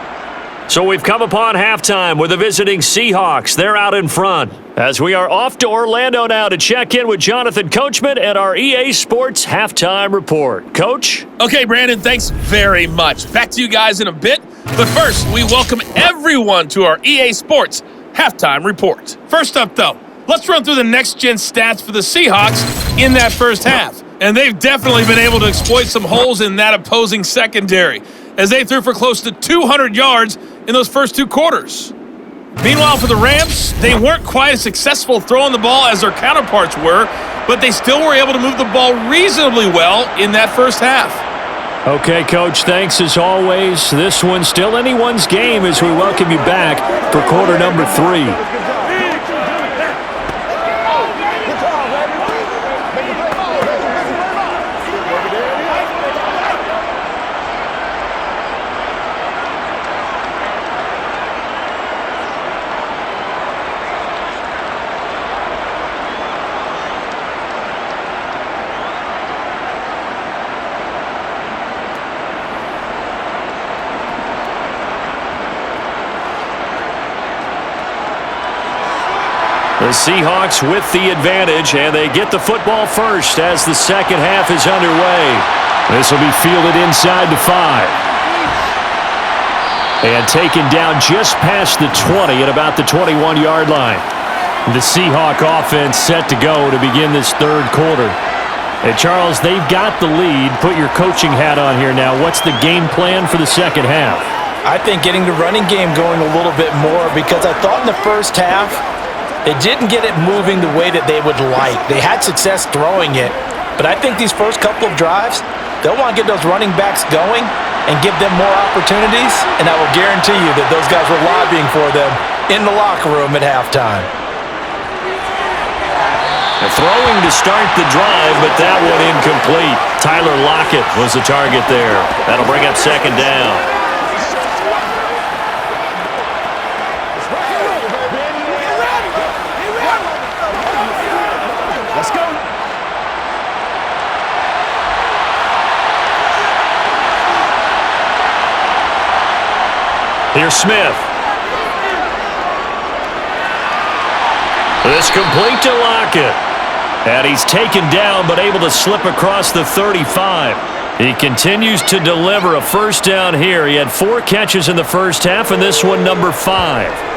So we've come upon halftime with the visiting Seahawks. They're out in front. As we are off to Orlando now to check in with Jonathan Coachman and our EA Sports Halftime Report. Coach? Okay, Brandon, thanks very much. Back to you guys in a bit. But first, we welcome everyone to our EA Sports Halftime Report. First up, though, let's run through the next-gen stats for the Seahawks in that first half. And they've definitely been able to exploit some holes in that opposing secondary, as they threw for close to 200 yards in those first 2 quarters. Meanwhile, for the Rams, they weren't quite as successful throwing the ball as their counterparts were, but they still were able to move the ball reasonably well in that first half. Okay, Coach, thanks as always. This one's still anyone's game as we welcome you back for quarter number 3. The Seahawks with the advantage, and they get the football first as the second half is underway. This will be fielded inside the 5. And taken down just past the 20 at about the 21-yard line. The Seahawk offense set to go to begin this third quarter. And Charles, they've got the lead. Put your coaching hat on here now. What's the game plan for the second half? I think getting the running game going a little bit more, because I thought in the first half, they didn't get it moving the way that they would like. They had success throwing it, but I think these first couple of drives, they'll want to get those running backs going and give them more opportunities, and I will guarantee you that those guys were lobbying for them in the locker room at halftime. And throwing to start the drive, but that one incomplete. Tyler Lockett was the target there. That'll bring up second down. Let's go. Here's Smith. This complete to Lockett. And he's taken down but able to slip across the 35. He continues to deliver a first down here. He had 4 catches in the first half, and this one number 5.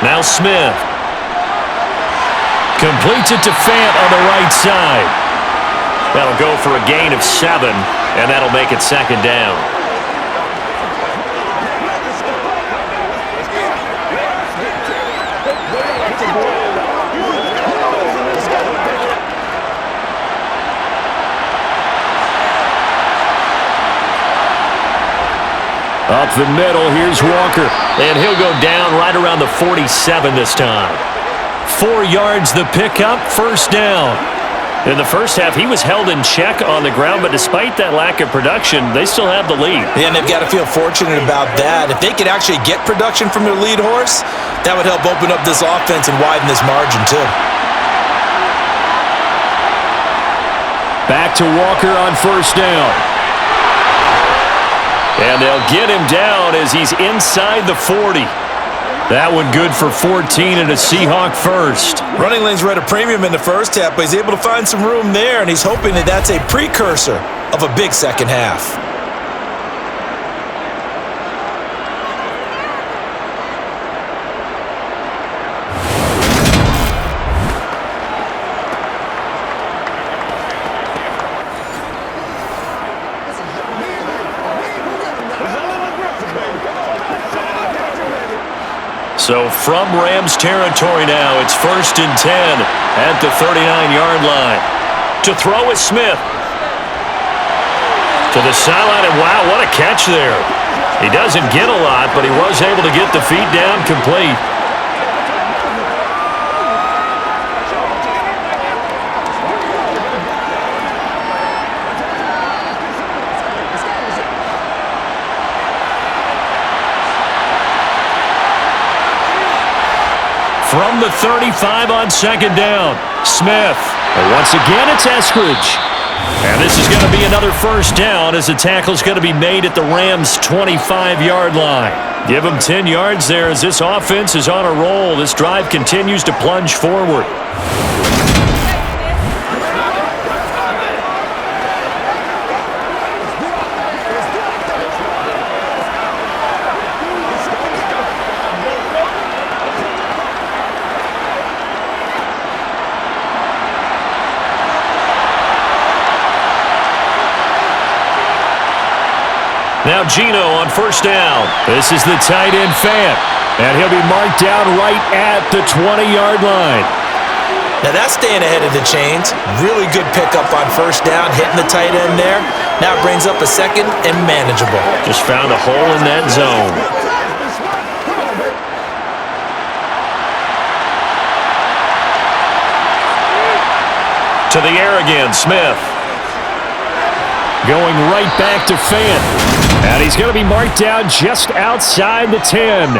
Now Smith. Completes it to Fant on the right side. That'll go for a gain of 7, and that'll make it second down. Up the middle, here's Walker. And he'll go down right around the 47 this time. 4 yards the pickup, first down. In the first half, he was held in check on the ground, but despite that lack of production, they still have the lead. Yeah, and they've got to feel fortunate about that. If they could actually get production from their lead horse, that would help open up this offense and widen this margin too. Back to Walker on first down. And they'll get him down as he's inside the 40. That one good for 14 and a Seahawk first. Running lanes were at a premium in the first half, but he's able to find some room there, and he's hoping that that's a precursor of a big second half. So from Rams territory now, it's 1st and 10 at the 39-yard line. To throw is Smith. To the sideline, and wow, what a catch there. He doesn't get a lot, but he was able to get the feet down complete. From the 35 on second down, Smith. And once again, it's Eskridge. And this is going to be another first down as the tackle's going to be made at the Rams' 25-yard line. Give them 10 yards there as this offense is on a roll. This drive continues to plunge forward. Now Geno on first down. This is the tight end Fant. And he'll be marked down right at the 20-yard line. Now that's staying ahead of the chains. Really good pickup on first down, hitting the tight end there. Now it brings up a second and manageable. Just found a hole in that zone. To the air again, Smith. Going right back to Fant. And he's going to be marked down just outside the 10.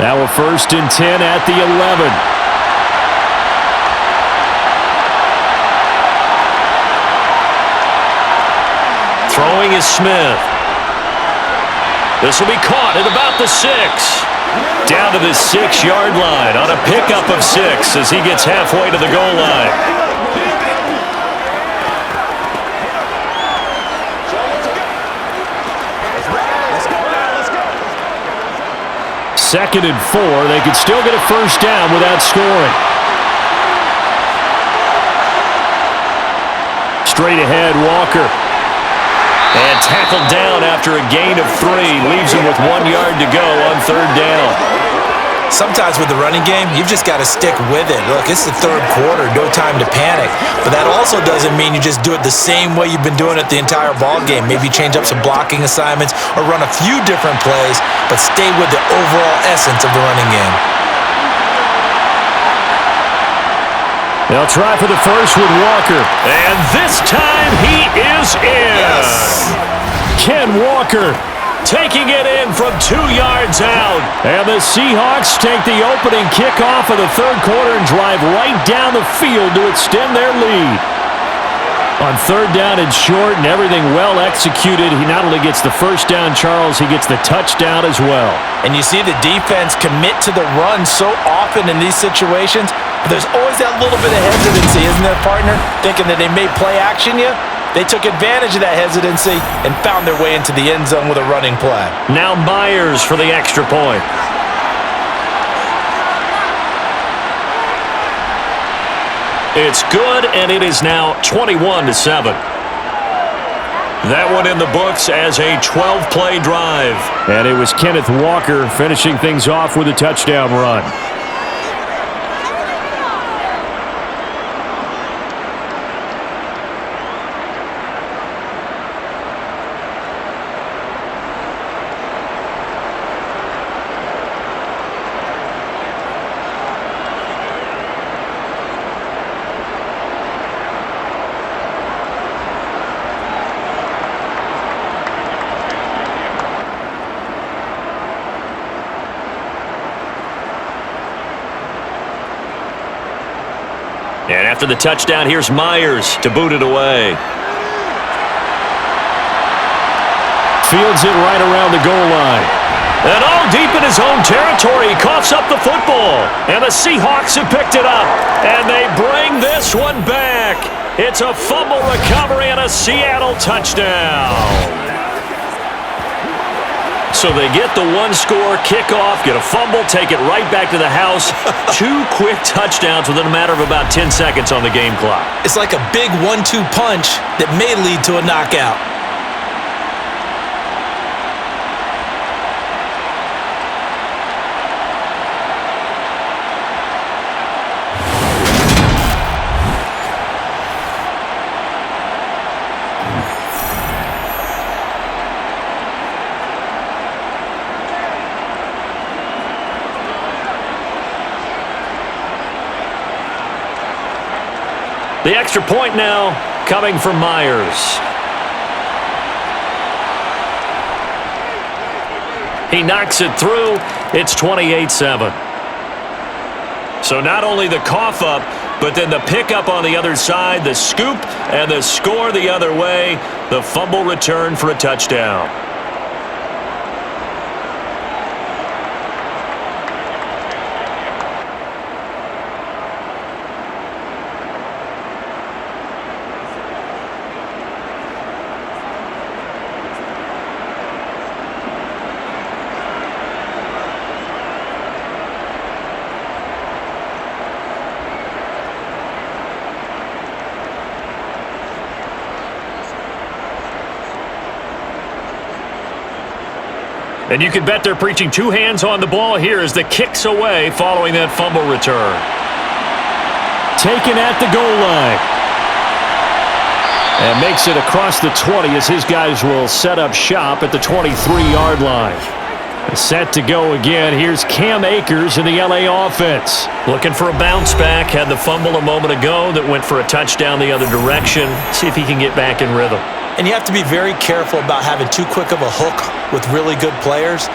Now a 1st and 10 at the 11. Throwing is Smith. This will be caught at about the 6. Down to the 6-yard line on a pickup of 6 as he gets halfway to the goal line. Second and 4. They could still get a first down without scoring. Straight ahead, Walker. And tackled down after a gain of 3. Leaves him with 1 yard to go on third down. Sometimes with the running game, you've just got to stick with it. Look, it's the third quarter, no time to panic. But that also doesn't mean you just do it the same way you've been doing it the entire ball game. Maybe change up some blocking assignments or run a few different plays, but stay with the overall essence of the running game. They'll try for the first with Walker. And this time he is in. Yes. Ken Walker taking it in from 2 yards out. And the Seahawks take the opening kickoff of the third quarter and drive right down the field to extend their lead. On third down and short and everything well executed, he not only gets the first down, Charles, he gets the touchdown as well. And you see the defense commit to the run so often in these situations, but there's always that little bit of hesitancy, isn't there, partner? Thinking that they may play action you. They took advantage of that hesitancy and found their way into the end zone with a running play. Now Myers for the extra point. It's good, and it is now 21-7. That one in the books as a 12-play drive. And it was Kenneth Walker finishing things off with a touchdown run. And after the touchdown, here's Myers to boot it away. Fields it right around the goal line. And all deep in his own territory, he coughs up the football. And the Seahawks have picked it up. And they bring this one back. It's a fumble recovery and a Seattle touchdown. So they get the one-score kickoff, get a fumble, take it right back to the house. 2 quick touchdowns within a matter of about 10 seconds on the game clock. It's like a big 1-2 punch that may lead to a knockout. The extra point now coming from Myers. He knocks it through. It's 28-7. So not only the cough up, but then the pickup on the other side, the scoop, and the score the other way. The fumble return for a touchdown. And you can bet they're preaching 2 hands on the ball here as the kick's away following that fumble return. Taken at the goal line. And makes it across the 20 as his guys will set up shop at the 23-yard line. Set to go again. Here's Cam Akers in the LA offense. Looking for a bounce back. Had the fumble a moment ago that went for a touchdown the other direction. See if he can get back in rhythm. And you have to be very careful about having too quick of a hook with really good players.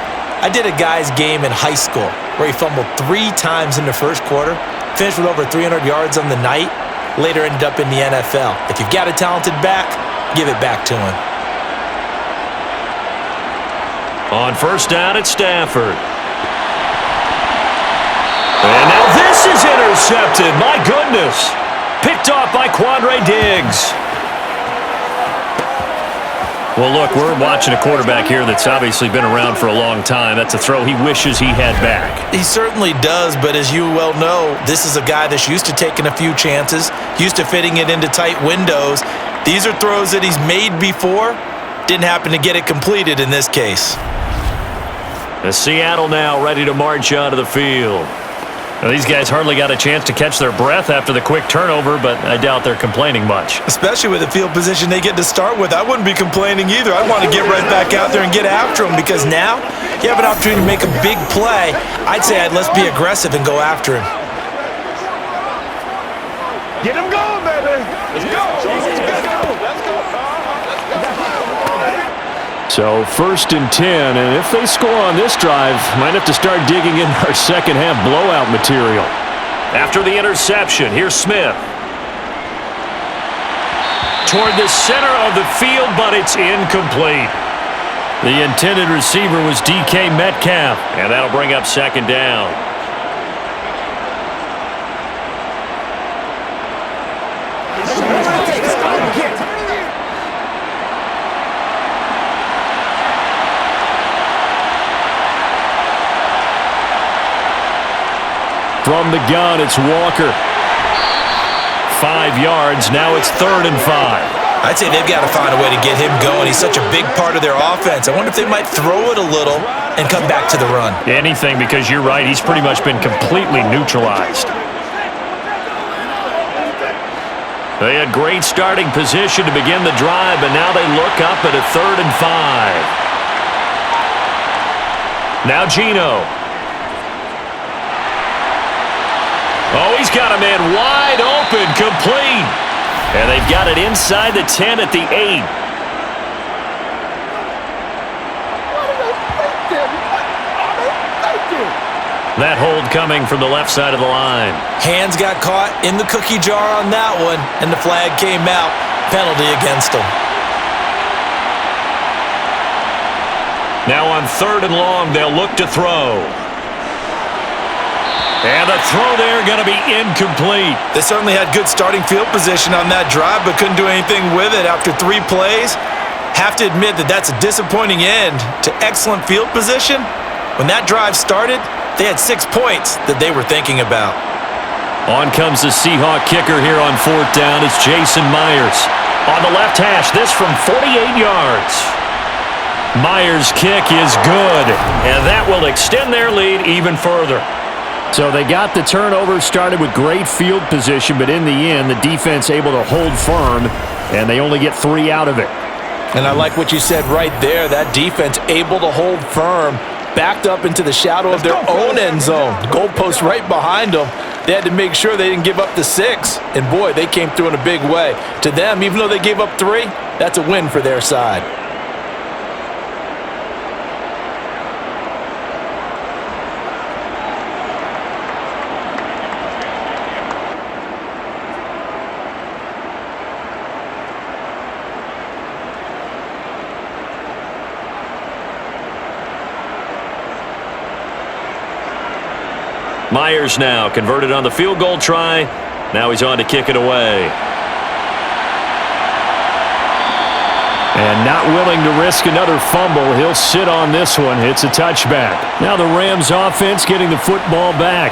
I did a guy's game in high school where he fumbled 3 times in the first quarter, finished with over 300 yards on the night, later ended up in the NFL. If you've got a talented back, give it back to him. On first down, it's Stafford. And now this is intercepted. My goodness. Picked off by Quandre Diggs. Well, look, we're watching a quarterback here that's obviously been around for a long time. That's a throw he wishes he had back. He certainly does, but as you well know, this is a guy that's used to taking a few chances, used to fitting it into tight windows. These are throws that he's made before. Didn't happen to get it completed in this case. Seattle now ready to march onto the field. Now, these guys hardly got a chance to catch their breath after the quick turnover, but I doubt they're complaining much. Especially with the field position they get to start with. I wouldn't be complaining either. I'd want to get right back out there and get after them because now you have an opportunity to make a big play. I'd say let's be aggressive and go after him. Get him going, baby. Let's go. Let's go. So 1st and 10, and if they score on this drive, might have to start digging in our second half blowout material. After the interception, here's Smith. Toward the center of the field, but it's incomplete. The intended receiver was DK Metcalf, and that'll bring up 2nd down. From the gun, it's Walker. 5 yards. Now it's 3rd and 5. I'd say they've got to find a way to get him going. He's such a big part of their offense. I wonder if they might throw it a little and come back to the run. Anything, because you're right. He's pretty much been completely neutralized. They had great starting position to begin the drive, but now they look up at a 3rd and 5. Now Geno. Oh, he's got a man wide open, complete. And they've got it inside the 10 at the 8. That hold coming from the left side of the line. Hands got caught in the cookie jar on that one, and the flag came out. Penalty against him. Now on 3rd and long, they'll look to throw. And the throw there going to be incomplete. They certainly had good starting field position on that drive, but couldn't do anything with it after 3 plays. Have to admit that that's a disappointing end to excellent field position. When that drive started, they had 6 points that they were thinking about. On comes the Seahawk kicker here on 4th down. It's Jason Myers. On the left hash, this from 48 yards. Myers' kick is good, and that will extend their lead even further. So they got the turnover, started with great field position, but in the end, the defense able to hold firm, and they only get 3 out of it. And I like what you said right there. That defense able to hold firm, backed up into the shadow of their own end zone. Goalpost right behind them. They had to make sure they didn't give up the 6. And boy, they came through in a big way. To them, even though they gave up 3, that's a win for their side. Myers now converted on the field goal try. Now he's on to kick it away. And not willing to risk another fumble. He'll sit on this one. It's a touchback. Now the Rams offense getting the football back.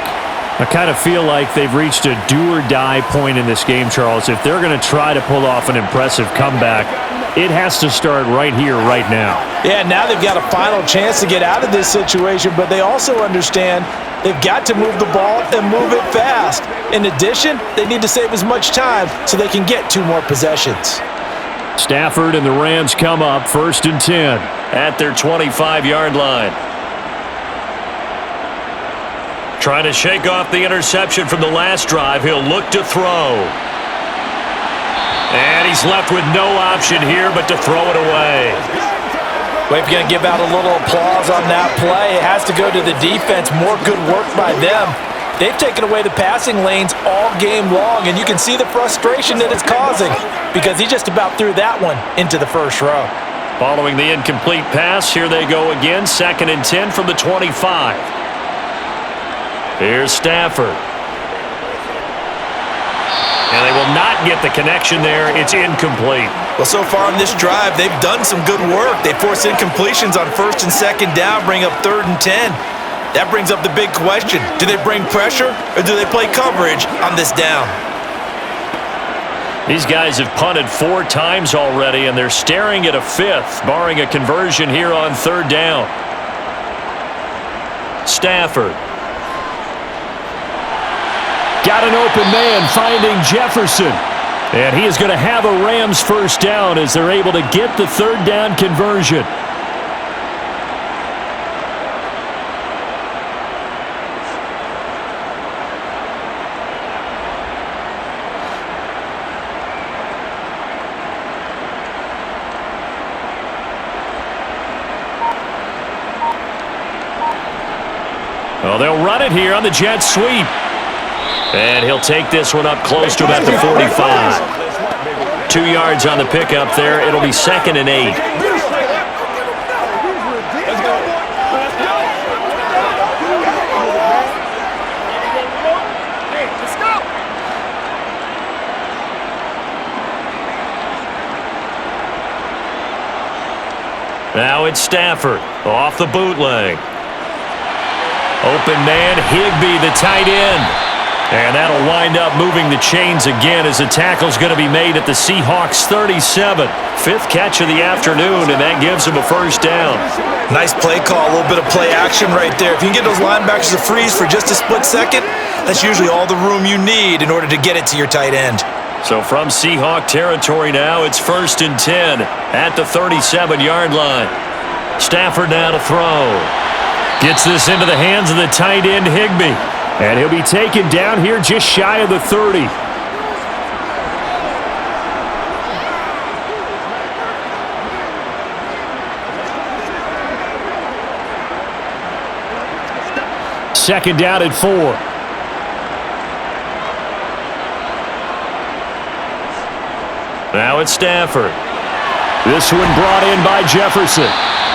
I kind of feel like they've reached a do-or-die point in this game, Charles. If they're going to try to pull off an impressive comeback, it has to start right here, right now. Yeah, now they've got a final chance to get out of this situation, but they also understand they've got to move the ball and move it fast. In addition, they need to save as much time so they can get 2 more possessions. Stafford and the Rams come up 1st and 10 at their 25-yard line. Trying to shake off the interception from the last drive. He'll look to throw. And he's left with no option here but to throw it away. Well, if you're going to give out a little applause on that play, it has to go to the defense. More good work by them. They've taken away the passing lanes all game long, and you can see the frustration that it's causing because he just about threw that one into the 1st row. Following the incomplete pass, here they go again. 2nd and 10 from the 25. Here's Stafford. And they will not get the connection there. It's incomplete. Well, so far on this drive, they've done some good work. They force incompletions on 1st and 2nd down, bring up 3rd and 10. That brings up the big question. Do they bring pressure or do they play coverage on this down? These guys have punted 4 times already, and they're staring at a 5th, barring a conversion here on 3rd down. Stafford. Got an open man finding Jefferson. And he is going to have a Rams first down as they're able to get the 3rd down conversion. Well, they'll run it here on the jet sweep. And he'll take this one up close to about the 45. 2 yards on the pickup there. It'll be 2nd and 8. Now it's Stafford off the bootleg. Open man, Higbee, the tight end. And that'll wind up moving the chains again as the tackle's going to be made at the Seahawks 37. 5th catch of the afternoon, and that gives him a first down. Nice play call, a little bit of play action right there. If you can get those linebackers to freeze for just a split second, that's usually all the room you need in order to get it to your tight end. So from Seahawk territory now, it's 1st and 10 at the 37-yard line. Stafford now to throw. Gets this into the hands of the tight end, Higbee. And he'll be taken down here just shy of the 30. Second down at 4. Now it's Stafford. This one brought in by Jefferson.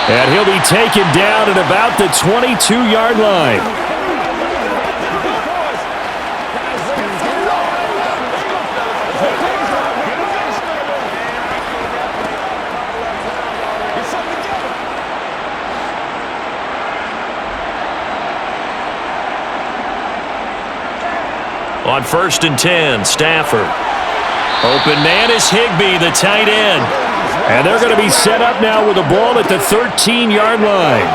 And he'll be taken down at about the 22-yard line. On 1st and 10, Stafford. Open man is Higbee, the tight end. And they're going to be set up now with the ball at the 13-yard line.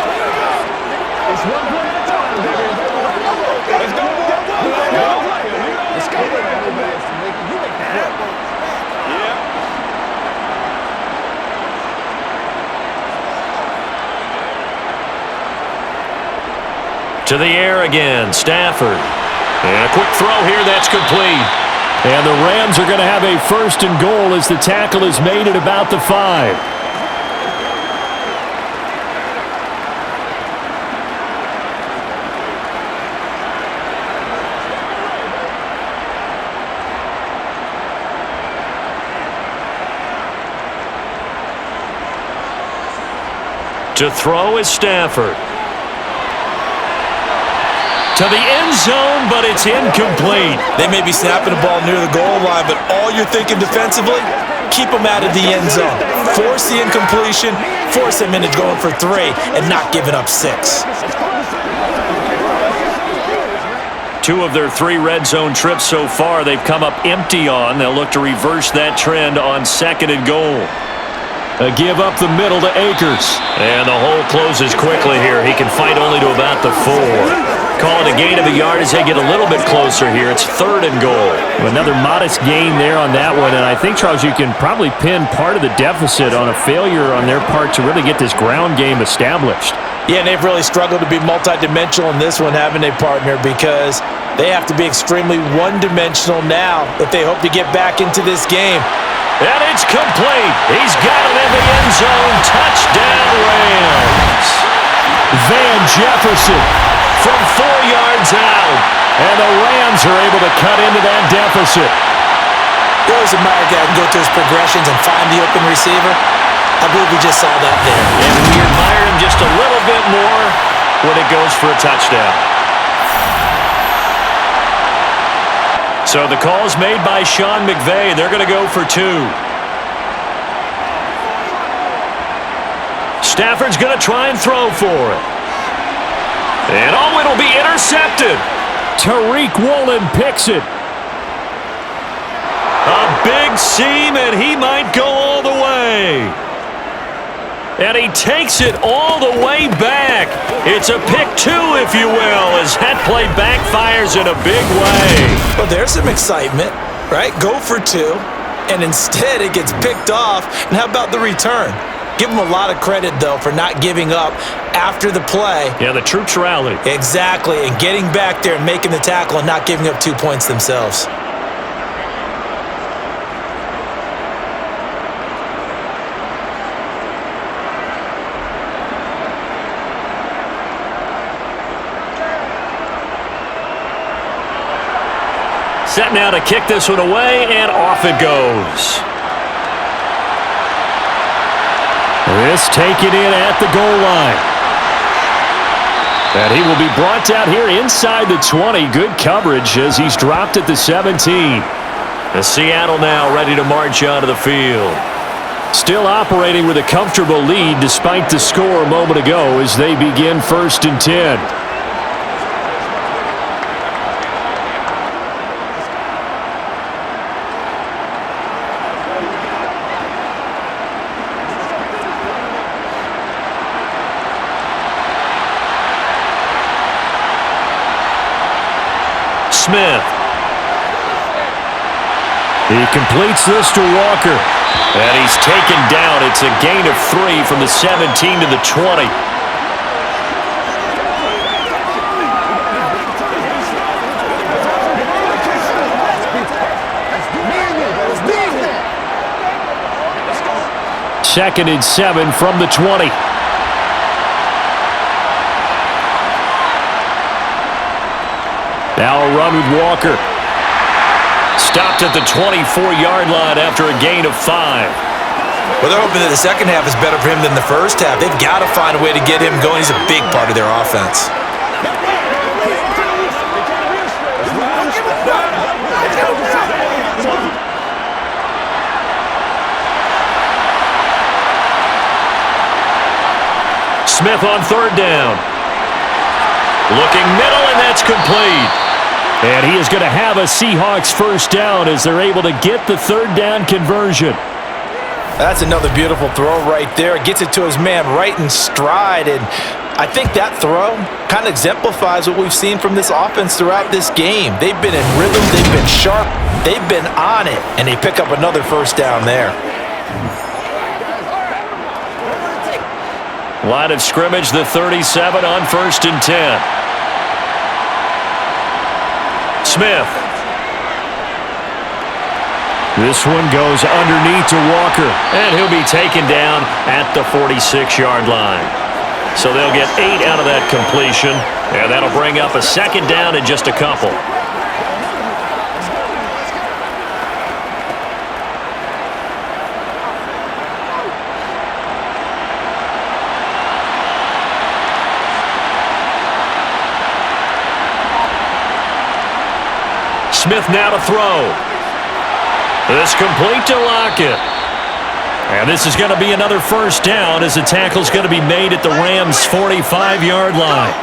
To the air again, Stafford. And a quick throw here, that's complete. And the Rams are going to have a 1st and goal as the tackle is made at about the 5. To throw is Stafford. To the end zone, but it's incomplete. They may be snapping the ball near the goal line, but all you're thinking defensively, keep them out of the end zone. Force the incompletion, force them into going for 3, and not giving up 6. 2 of their 3 red zone trips so far, they've come up empty on. They'll look to reverse that trend on 2nd and goal. A give up the middle to Akers. And the hole closes quickly here. He can fight only to about the 4. Call it a gain of a yard as they get a little bit closer here. It's 3rd and goal. Another modest gain there on that one. And I think, Charles, you can probably pin part of the deficit on a failure on their part to really get this ground game established. Yeah, and they've really struggled to be multidimensional in this one, haven't they, partner? Because they have to be extremely one-dimensional now if they hope to get back into this game. And it's complete. He's got it in the end zone. Touchdown, Rams. Van Jefferson from 4 yards out. And the Rams are able to cut into that deficit. Goes to Mark and go to his progressions and find the open receiver. I believe we just saw that there. And we admire him just a little bit more when it goes for a touchdown. So the call's made by Sean McVay. They're going to go for 2. Stafford's going to try and throw for it. And it'll be intercepted. Tariq Woolen picks it. A big seam, and he might go all the way. And he takes it all the way back. It's a pick 2, if you will, as that play backfires in a big way. Well, there's some excitement, right? Go for 2, and instead it gets picked off. And how about the return? Give him a lot of credit, though, for not giving up after the play. Yeah, the troops rallied. Exactly, and getting back there and making the tackle and not giving up 2 points themselves. Set now to kick this one away, and off it goes. This taken in at the goal line. And he will be brought down here inside the 20. Good coverage as he's dropped at the 17. The Seattle now ready to march onto the field. Still operating with a comfortable lead despite the score a moment ago as they begin 1st and 10. Smith. He completes this to Walker. And he's taken down. It's a gain of 3 from the 17 to the 20. Second and 7 from the 20. Now a run with Walker. Stopped at the 24-yard line after a gain of 5. Well, they're hoping that the second half is better for him than the first half. They've got to find a way to get him going. He's a big part of their offense. Smith on 3rd down. Looking middle, and that's complete. And he is going to have a Seahawks first down as they're able to get the 3rd down conversion. That's another beautiful throw right there. Gets it to his man right in stride. And I think that throw kind of exemplifies what we've seen from this offense throughout this game. They've been in rhythm. They've been sharp. They've been on it. And they pick up another first down there. Line of scrimmage, the 37 on 1st and 10. Smith. This one goes underneath to Walker. And he'll be taken down at the 46-yard line. So they'll get 8 out of that completion. And that'll bring up a 2nd down in just a couple. Smith now to throw. This complete to Lockett. And this is going to be another first down as the tackle's going to be made at the Rams' 45-yard line.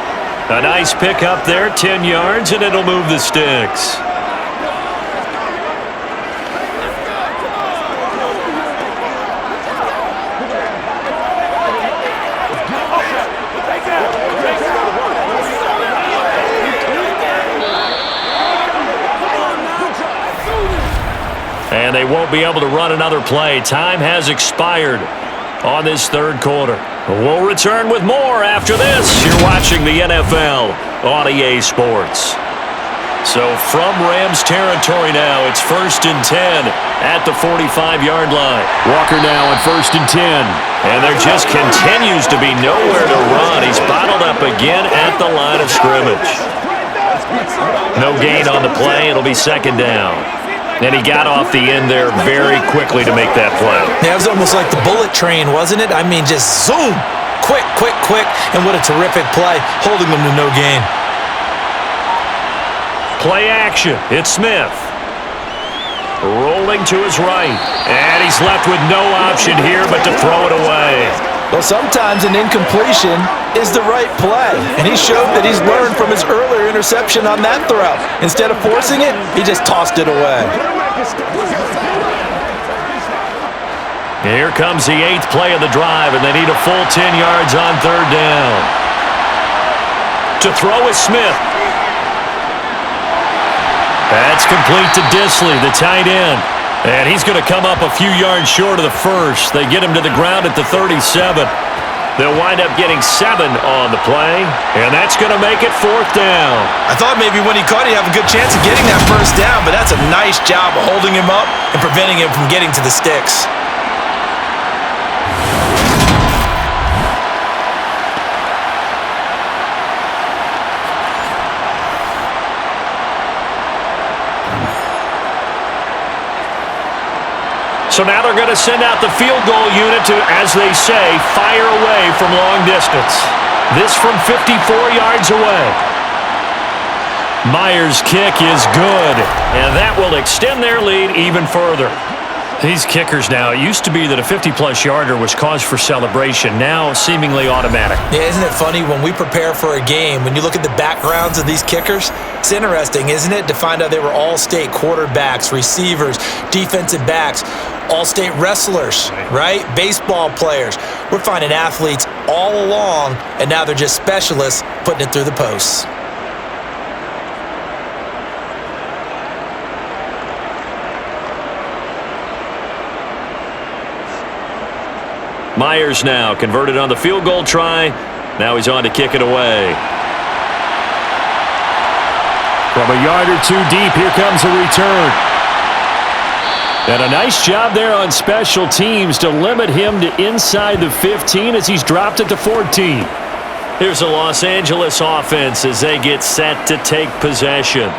A nice pick up there, 10 yards, and it'll move the sticks. And they won't be able to run another play. Time has expired on this 3rd quarter. We'll return with more after this. You're watching the NFL on EA Sports. So from Rams territory now, it's 1st and 10 at the 45-yard line. Walker now on 1st and 10. And there just continues to be nowhere to run. He's bottled up again at the line of scrimmage. No gain on the play. It'll be 2nd down. And he got off the end there very quickly to make that play. Yeah, it was almost like the bullet train, wasn't it? I mean, just zoom. Quick, quick, quick. And what a terrific play, holding them to no gain. Play action. It's Smith. Rolling to his right. And he's left with no option here but to throw it away. Well, sometimes an incompletion is the right play. And he showed that he's learned from his earlier interception on that throw. Instead of forcing it, he just tossed it away. Here comes the 8th play of the drive, and they need a full 10 yards on 3rd down. To throw is Smith. That's complete to Disley, the tight end. And he's going to come up a few yards short of the first. They get him to the ground at the 37. They'll wind up getting 7 on the play, and that's going to make it 4th down. I thought maybe when he caught, he'd have a good chance of getting that first down, but that's a nice job of holding him up and preventing him from getting to the sticks. So now they're going to send out the field goal unit to, as they say, fire away from long distance. This from 54 yards away. Myers' kick is good, and that will extend their lead even further. These kickers now, it used to be that a 50-plus yarder was cause for celebration, now seemingly automatic. Yeah, isn't it funny when we prepare for a game, when you look at the backgrounds of these kickers, it's interesting, isn't it, to find out they were all-state quarterbacks, receivers, defensive backs, all-state wrestlers, right? Baseball players. We're finding athletes all along, and now they're just specialists putting it through the posts. Myers now converted on the field goal try. Now he's on to kick it away. From a yard or two deep, here comes a return. And a nice job there on special teams to limit him to inside the 15 as he's dropped it to 14. Here's the Los Angeles offense as they get set to take possession.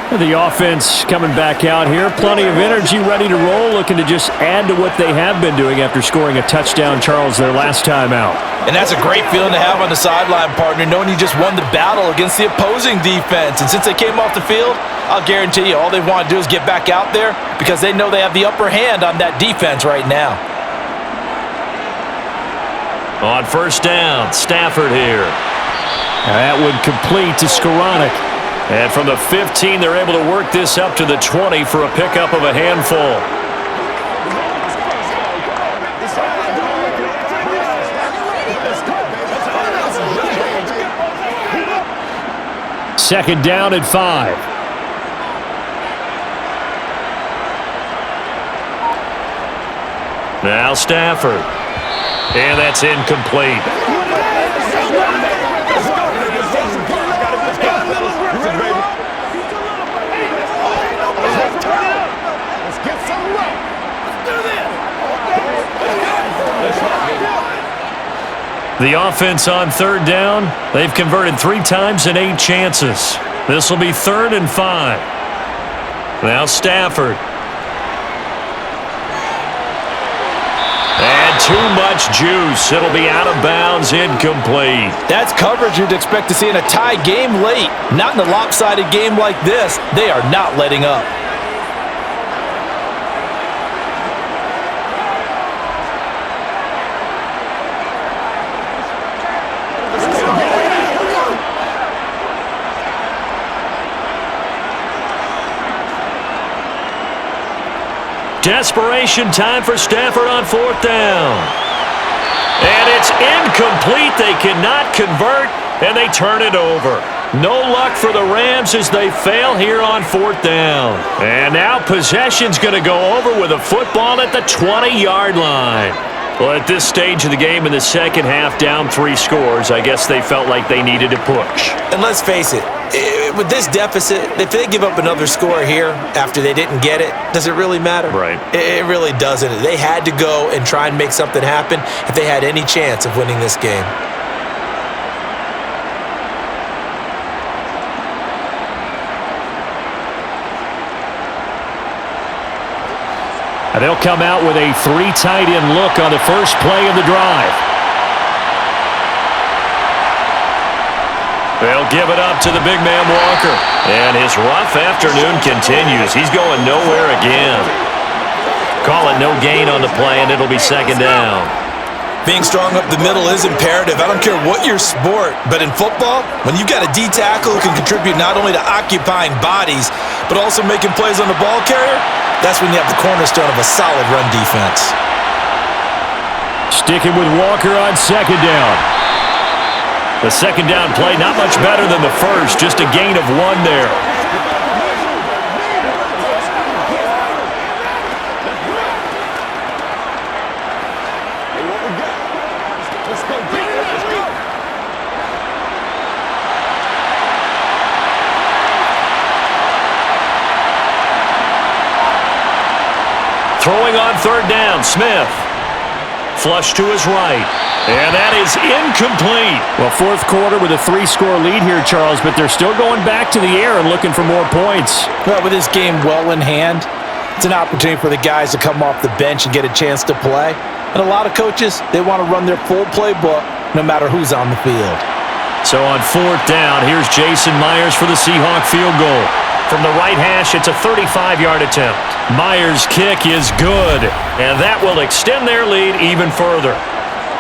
The offense coming back out here. Plenty of energy, ready to roll, looking to just add to what they have been doing after scoring a touchdown, Charles, their last time out. And that's a great feeling to have on the sideline, partner, knowing you just won the battle against the opposing defense. And since they came off the field, I'll guarantee you all they want to do is get back out there because they know they have the upper hand on that defense right now. On 1st down, Stafford here. That would complete to Skoranek. And from the 15, they're able to work this up to the 20 for a pickup of a handful. Second down at 5. Now Stafford. And that's incomplete. The offense on 3rd down, they've converted 3 times in 8 chances. This will be 3rd and 5. Now Stafford. And too much juice. It'll be out of bounds, incomplete. That's coverage you'd expect to see in a tie game late. Not in a lopsided game like this. They are not letting up. Desperation time for Stafford on 4th down. And it's incomplete. They cannot convert, and they turn it over. No luck for the Rams as they fail here on 4th down. And now possession's going to go over with a football at the 20-yard line. Well, at this stage of the game in the second half, down 3 scores, I guess they felt like they needed to push. And let's face it, with this deficit, if they give up another score here after they didn't get it, does it really matter? Right. It really doesn't. They had to go and try and make something happen if they had any chance of winning this game. And they'll come out with a 3 tight end look on the first play of the drive. They'll give it up to the big man Walker. And his rough afternoon continues. He's going nowhere again. Call it no gain on the play, and it'll be second down. Being strong up the middle is imperative. I don't care what your sport, but in football, when you've got a D tackle who can contribute not only to occupying bodies, but also making plays on the ball carrier, that's when you have the cornerstone of a solid run defense. Sticking with Walker on second down. The second down play, not much better than the first, just a gain of 1 there. Throwing on third down, Smith. Flush to his right. And that is incomplete. Well, fourth quarter with a 3-score lead here, Charles, but they're still going back to the air and looking for more points. Well, with this game well in hand, it's an opportunity for the guys to come off the bench and get a chance to play. And a lot of coaches, they want to run their full playbook no matter who's on the field. So on fourth down, here's Jason Myers for the Seahawk field goal. From the right hash, it's a 35-yard attempt. Myers' kick is good, and that will extend their lead even further.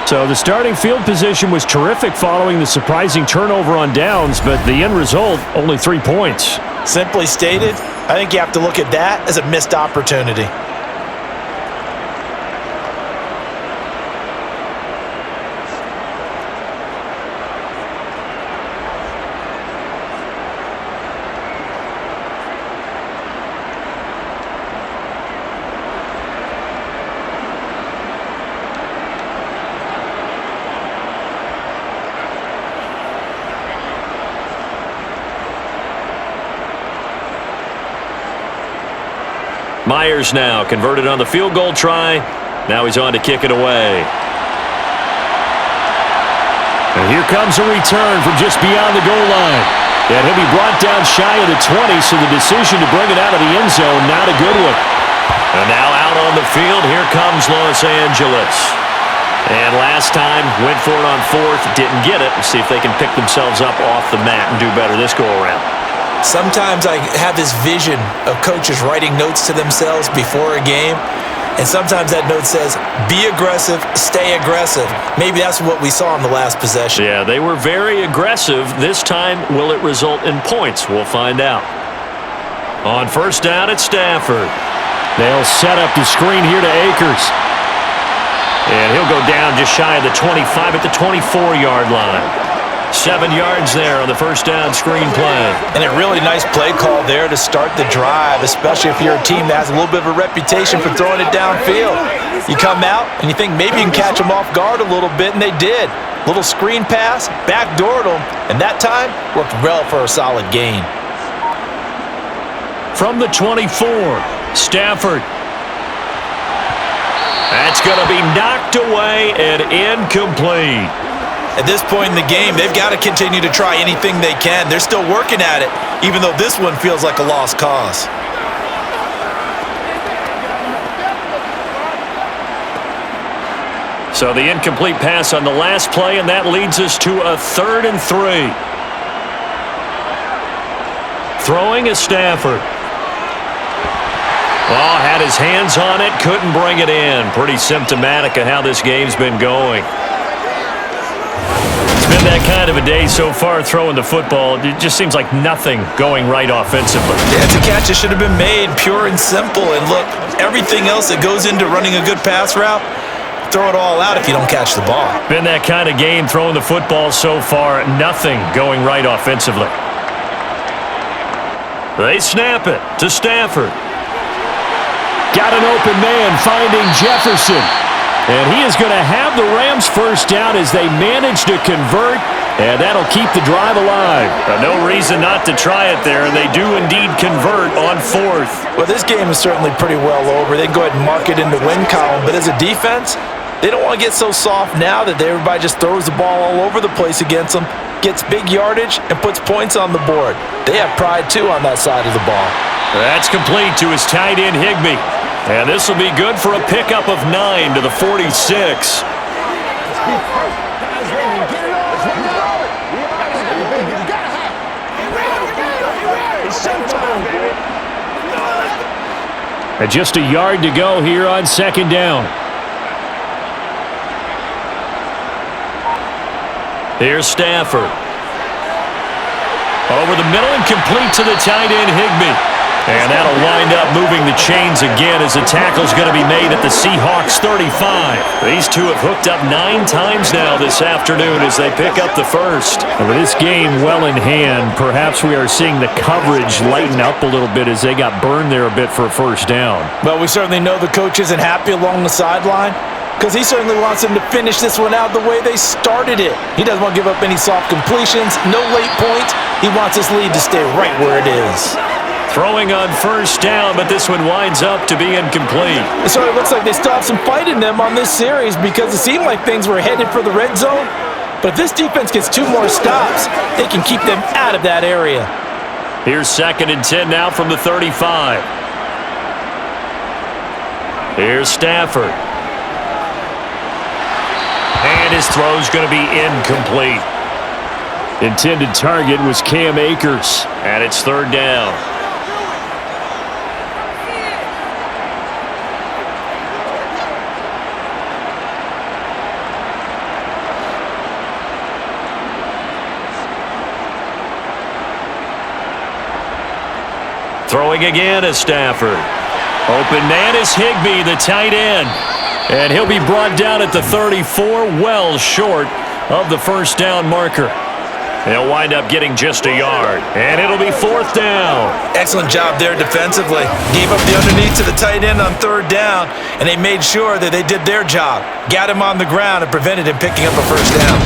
So the starting field position was terrific following the surprising turnover on downs, but the end result, only 3 points. Simply stated, I think you have to look at that as a missed opportunity. Myers now converted on the field goal try. Now he's on to kick it away. And here comes a return from just beyond the goal line. And he'll be brought down shy of the 20, so the decision to bring it out of the end zone, not a good one. And now out on the field, here comes Los Angeles. And last time, went for it on fourth, didn't get it. Let's see if they can pick themselves up off the mat and do better this go-around. Sometimes I have this vision of coaches writing notes to themselves before a game, and sometimes that note says, be aggressive, stay aggressive. Maybe that's what we saw in the last possession. Yeah, they were very aggressive. This time, will it result in points? We'll find out. On first down, it's Stafford. They'll set up the screen here to Akers. And he'll go down just shy of the 25 at the 24-yard line. 7 yards there on the first down screen play. And a really nice play call there to start the drive, especially if you're a team that has a little bit of a reputation for throwing it downfield. You come out and you think maybe you can catch them off guard a little bit, and they did. Little screen pass, backdoored them, and that time worked well for a solid gain. From the 24, Stafford. That's going to be knocked away and incomplete. At this point in the game, they've got to continue to try anything they can. They're still working at it, even though this one feels like a lost cause. So the incomplete pass on the last play, and that leads us to a 3rd and 3. Throwing is Stafford. Oh, had his hands on it, couldn't bring it in. Pretty symptomatic of how this game's been going. Been that kind of a day so far throwing the football. It just seems like nothing going right offensively. Yeah, it's a catch that should have been made, pure and simple. And look, everything else that goes into running a good pass route, throw it all out if you don't catch the ball. Been that kind of game throwing the football so far, nothing going right offensively. They snap it to Stafford. Got an open man finding Jefferson. And he is going to have the Rams first down as they manage to convert, and that'll keep the drive alive. No reason not to try it there, and they do indeed convert on fourth. Well, this game is certainly pretty well over. They can go ahead and mark it in the win column, but as a defense, they don't want to get so soft now that everybody just throws the ball all over the place against them, gets big yardage, and puts points on the board. They have pride, too, on that side of the ball. That's complete to his tight end, Higbee. And this will be good for a pickup of 9 to the 46. And just a yard to go here on second down. Here's Stafford. Over the middle and complete to the tight end, Higbee. And that'll wind up moving the chains again as the tackle's going to be made at the Seahawks 35. These two have hooked up 9 times now this afternoon as they pick up the first. And with this game well in hand, perhaps we are seeing the coverage lighten up a little bit as they got burned there a bit for a first down. Well, we certainly know the coach isn't happy along the sideline because he certainly wants them to finish this one out the way they started it. He doesn't want to give up any soft completions, no late points. He wants his lead to stay right where it is. Throwing on first down, but this one winds up to be incomplete. So it looks like they still have some fight in them on this series because it seemed like things were headed for the red zone. But if this defense gets 2 more stops, they can keep them out of that area. Here's 2nd and 10 now from the 35. Here's Stafford. And his throw's going to be incomplete. Intended target was Cam Akers. And it's 3rd down. Throwing again is Stafford. Open man is Higbee, the tight end. And he'll be brought down at the 34, well short of the first down marker. They'll wind up getting just a yard. And it'll be 4th down. Excellent job there defensively. Gave up the underneath to the tight end on 3rd down, and they made sure that they did their job. Got him on the ground and prevented him picking up a first down.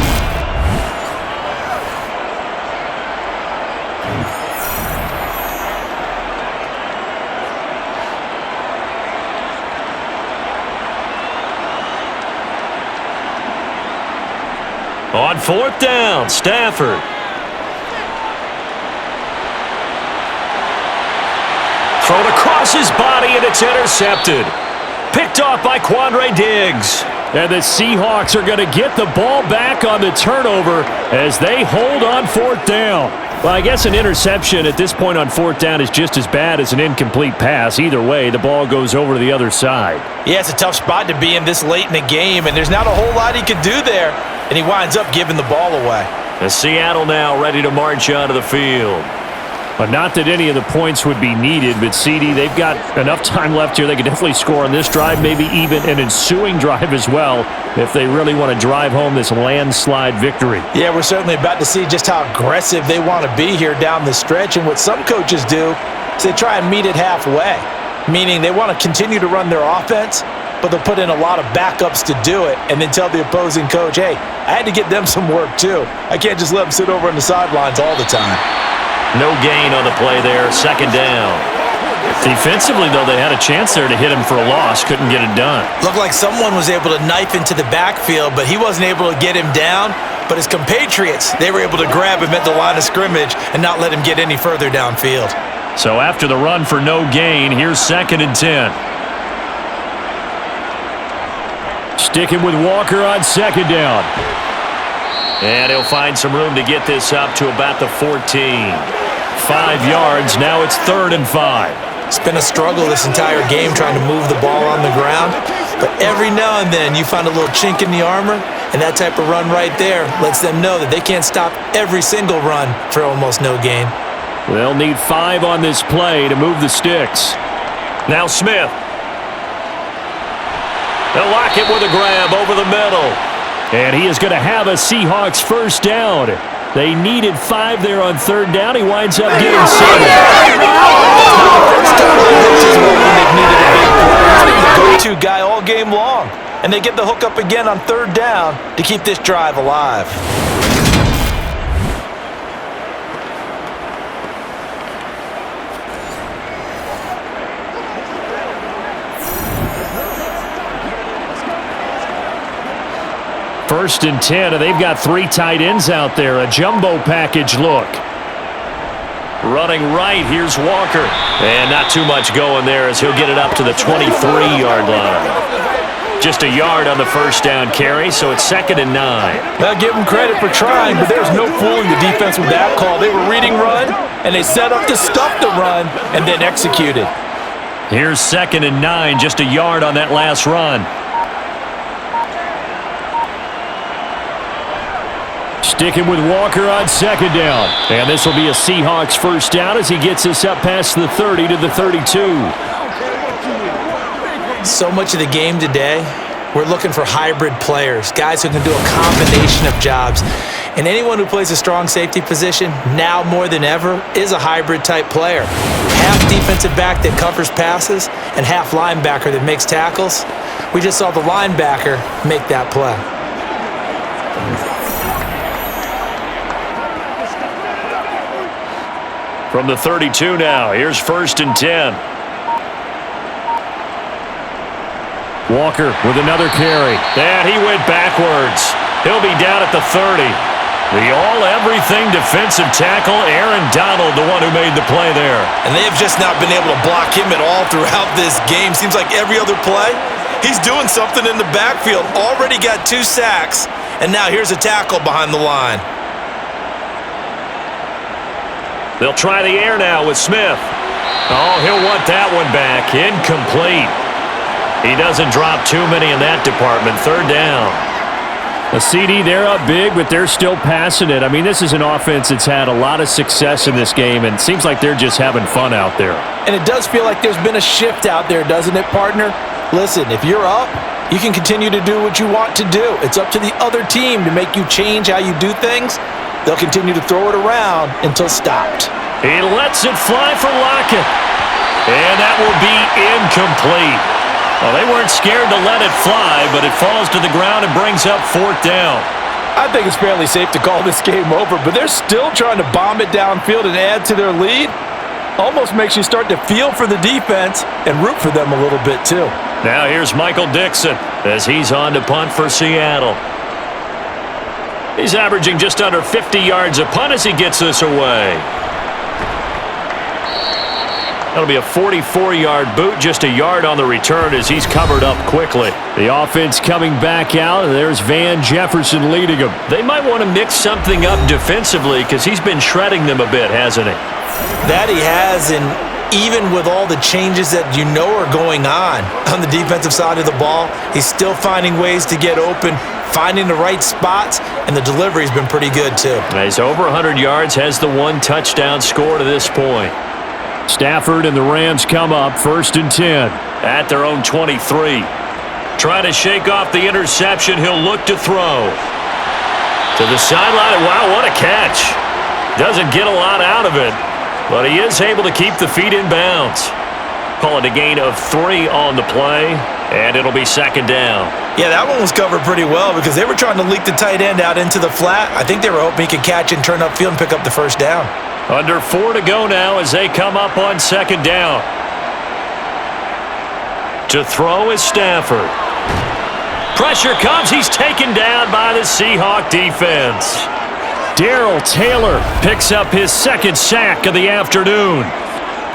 On 4th down, Stafford. Thrown across his body, and it's intercepted. Picked off by Quandre Diggs. And the Seahawks are going to get the ball back on the turnover as they hold on 4th down. Well, I guess an interception at this point on 4th down is just as bad as an incomplete pass. Either way, the ball goes over to the other side. Yeah, it's a tough spot to be in this late in the game, and there's not a whole lot he could do there. And he winds up giving the ball away. And Seattle now ready to march onto the field. But not that any of the points would be needed, but CD, they've got enough time left here. They could definitely score on this drive, maybe even an ensuing drive as well, if they really want to drive home this landslide victory. Yeah, we're certainly about to see just how aggressive they want to be here down the stretch. And what some coaches do is they try and meet it halfway, meaning they want to continue to run their offense, but they'll put in a lot of backups to do it and then tell the opposing coach, hey, I had to get them some work too. I can't just let them sit over on the sidelines all the time. No gain on the play there, 2nd down. Defensively, though, they had a chance there to hit him for a loss. Couldn't get it done. Looked like someone was able to knife into the backfield, but he wasn't able to get him down. But his compatriots, they were able to grab him at the line of scrimmage and not let him get any further downfield. So after the run for no gain, here's 2nd and 10. Sticking with Walker on 2nd down. And he'll find some room to get this up to about the 14. 5 yards. Now it's 3rd and 5. It's been a struggle this entire game trying to move the ball on the ground. But every now and then you find a little chink in the armor, and that type of run right there lets them know that they can't stop every single run for almost no gain. They'll need 5 on this play to move the sticks. Now Smith. They'll lock it with a grab over the middle. And he is going to have a Seahawks first down. They needed 5 there on 3rd down. He winds up getting 7. Go-to guy all game long. And they get the hook up again on 3rd down to keep this drive alive. First and 10, and they've got 3 tight ends out there. A jumbo package look. Running right, here's Walker. And not too much going there as he'll get it up to the 23-yard line. Just a yard on the first down carry, so it's 2nd and 9. I'll give them credit for trying, but there's no fooling the defense with that call. They were reading run, and they set up to stuff the run and then executed. Here's 2nd and 9, just a yard on that last run. Sticking with Walker on 2nd down. And this will be a Seahawks first down as he gets us up past the 30 to the 32. So much of the game today, we're looking for hybrid players, guys who can do a combination of jobs. And anyone who plays a strong safety position, now more than ever, is a hybrid type player. Half defensive back that covers passes and half linebacker that makes tackles. We just saw the linebacker make that play. From the 32 now, here's 1st and 10. Walker with another carry. And he went backwards. He'll be down at the 30. The all-everything defensive tackle, Aaron Donald, the one who made the play there. And they have just not been able to block him at all throughout this game. Seems like every other play, he's doing something in the backfield. Already got 2 sacks, and now here's a tackle behind the line. They'll try the air now with Smith. Oh, he'll want that one back. Incomplete. He doesn't drop too many in that department. 3rd down. A CD, they're up big, but they're still passing it. I mean, this is an offense that's had a lot of success in this game, and it seems like they're just having fun out there. And it does feel like there's been a shift out there, doesn't it, partner? Listen, if you're up, you can continue to do what you want to do. It's up to the other team to make you change how you do things. They'll continue to throw it around until stopped. He lets it fly for Lockett. And that will be incomplete. Well, they weren't scared to let it fly, but it falls to the ground and brings up 4th down. I think it's fairly safe to call this game over, but they're still trying to bomb it downfield and add to their lead. Almost makes you start to feel for the defense and root for them a little bit, too. Now here's Michael Dixon as he's on to punt for Seattle. He's averaging just under 50 yards a punt as he gets this away. That'll be a 44-yard boot, just a yard on the return as he's covered up quickly. The offense coming back out, and there's Van Jefferson leading them. They might want to mix something up defensively because he's been shredding them a bit, hasn't he? That he has, and even with all the changes that you know are going on the defensive side of the ball, he's still finding ways to get open, finding the right spots, and the delivery's been pretty good too. He's over 100 yards, has the 1 touchdown score to this point. Stafford and the Rams come up 1st and 10. At their own 23. Trying to shake off the interception, he'll look to throw. To the sideline, wow, what a catch. Doesn't get a lot out of it, but he is able to keep the feet in bounds. Call it a gain of 3 on the play, and it'll be 2nd down. Yeah, that one was covered pretty well because they were trying to leak the tight end out into the flat. I think they were hoping he could catch and turn upfield and pick up the 1st down. Under 4 to go now as they come up on 2nd down. To throw is Stafford. Pressure comes. He's taken down by the Seahawk defense. Darrell Taylor picks up his 2nd sack of the afternoon.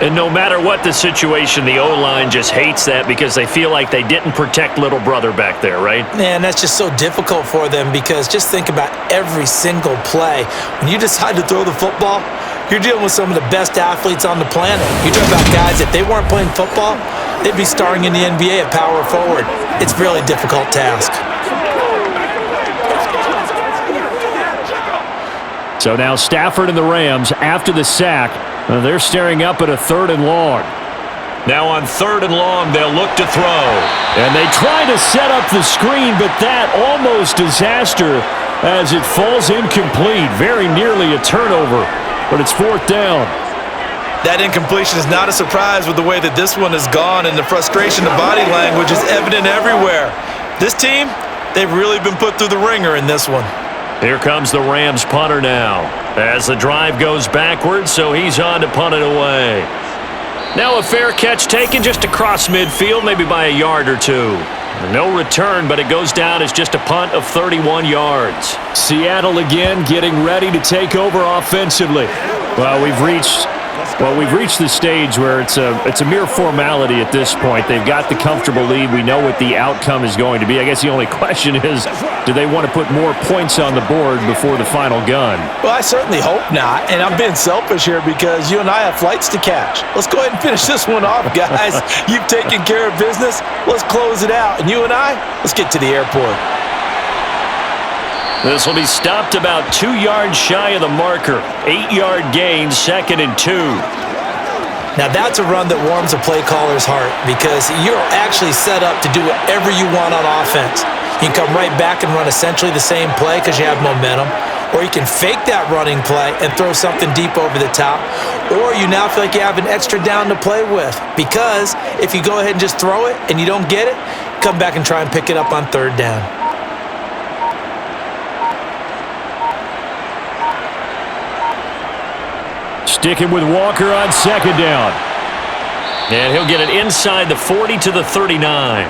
And no matter what the situation, the O-line just hates that because they feel like they didn't protect little brother back there, right? Man, that's just so difficult for them because just think about every single play. When you decide to throw the football, you're dealing with some of the best athletes on the planet. You talk about guys, if they weren't playing football, they'd be starring in the NBA at power forward. It's a really difficult task. So now Stafford and the Rams, after the sack, they're staring up at a 3rd and long. Now on 3rd and long, they'll look to throw. And they try to set up the screen, but that almost disaster as it falls incomplete. Very nearly a turnover, but it's 4th down. That incompletion is not a surprise with the way that this one has gone, and the frustration, the body language is evident everywhere. This team, they've really been put through the ringer in this one. Here comes the Rams punter now as the drive goes backwards, so he's on to punt it away. Now a fair catch taken just across midfield, maybe by a yard or 2. No return, but it goes down as just a punt of 31 yards. Seattle again getting ready to take over offensively. Well, we've reached Well, we've reached the stage where it's a mere formality at this point. They've got the comfortable lead. We know what the outcome is going to be. I guess the only question is, do they want to put more points on the board before the final gun? Well, I certainly hope not, and I'm being selfish here because you and I have flights to catch. Let's go ahead and finish this one off, guys. You've taken care of business. Let's close it out, and you and I, let's get to the airport. This will be stopped about 2 yards shy of the marker. 8-yard gain, 2nd and 2. Now that's a run that warms a play caller's heart because you're actually set up to do whatever you want on offense. You can come right back and run essentially the same play because you have momentum, or you can fake that running play and throw something deep over the top, or you now feel like you have an extra down to play with because if you go ahead and just throw it and you don't get it, come back and try and pick it up on 3rd down. Sticking with Walker on 2nd down. And he'll get it inside the 40 to the 39.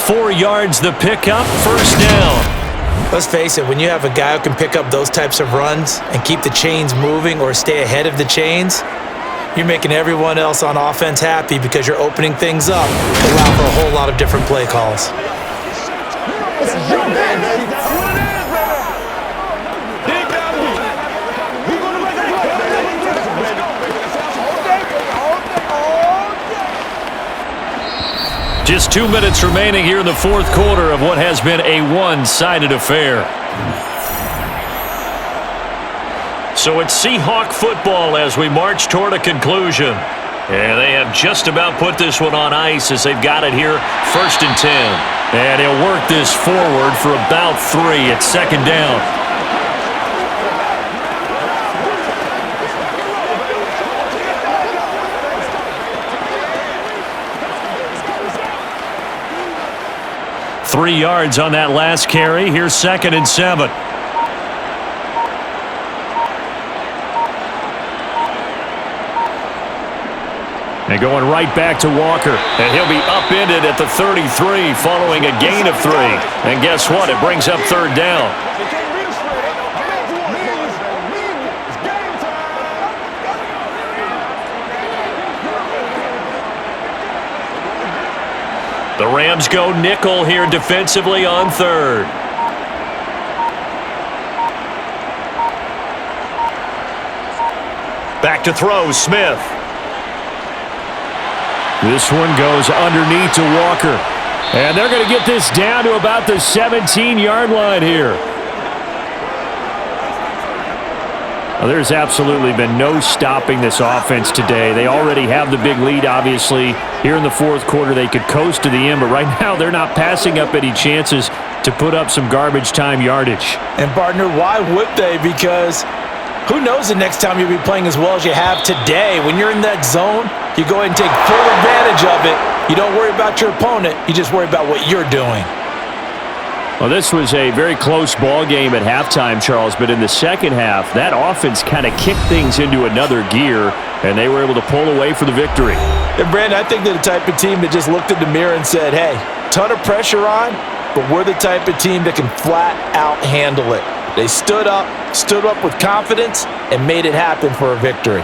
4 yards the pickup, 1st down. Let's face it, when you have a guy who can pick up those types of runs and keep the chains moving or stay ahead of the chains, you're making everyone else on offense happy because you're opening things up to allow for a whole lot of different play calls. Just 2 minutes remaining here in the 4th quarter of what has been a one-sided affair. So it's Seahawk football as we march toward a conclusion. And they have just about put this one on ice as they've got it here, 1st and 10. And he'll work this forward for about 3 at 2nd down. Three yards on that last carry. Here's 2nd and 7. And going right back to Walker. And he'll be upended at the 33 following a gain of 3. And guess what? It brings up 3rd down. The Rams go nickel here defensively on 3rd. Back to throw, Smith. This one goes underneath to Walker. And they're going to get this down to about the 17-yard line here. Well, there's absolutely been no stopping this offense today. They already have the big lead, obviously. Here in the 4th quarter, they could coast to the end, but right now they're not passing up any chances to put up some garbage time yardage. And, partner, why would they? Because who knows the next time you'll be playing as well as you have today. When you're in that zone, you go ahead and take full advantage of it. You don't worry about your opponent. You just worry about what you're doing. Well, this was a very close ball game at halftime, Charles, but in the second half, that offense kind of kicked things into another gear, and they were able to pull away for the victory. And, Brandon, I think they're the type of team that just looked in the mirror and said, hey, ton of pressure on, but we're the type of team that can flat out handle it. They stood up with confidence, and made it happen for a victory.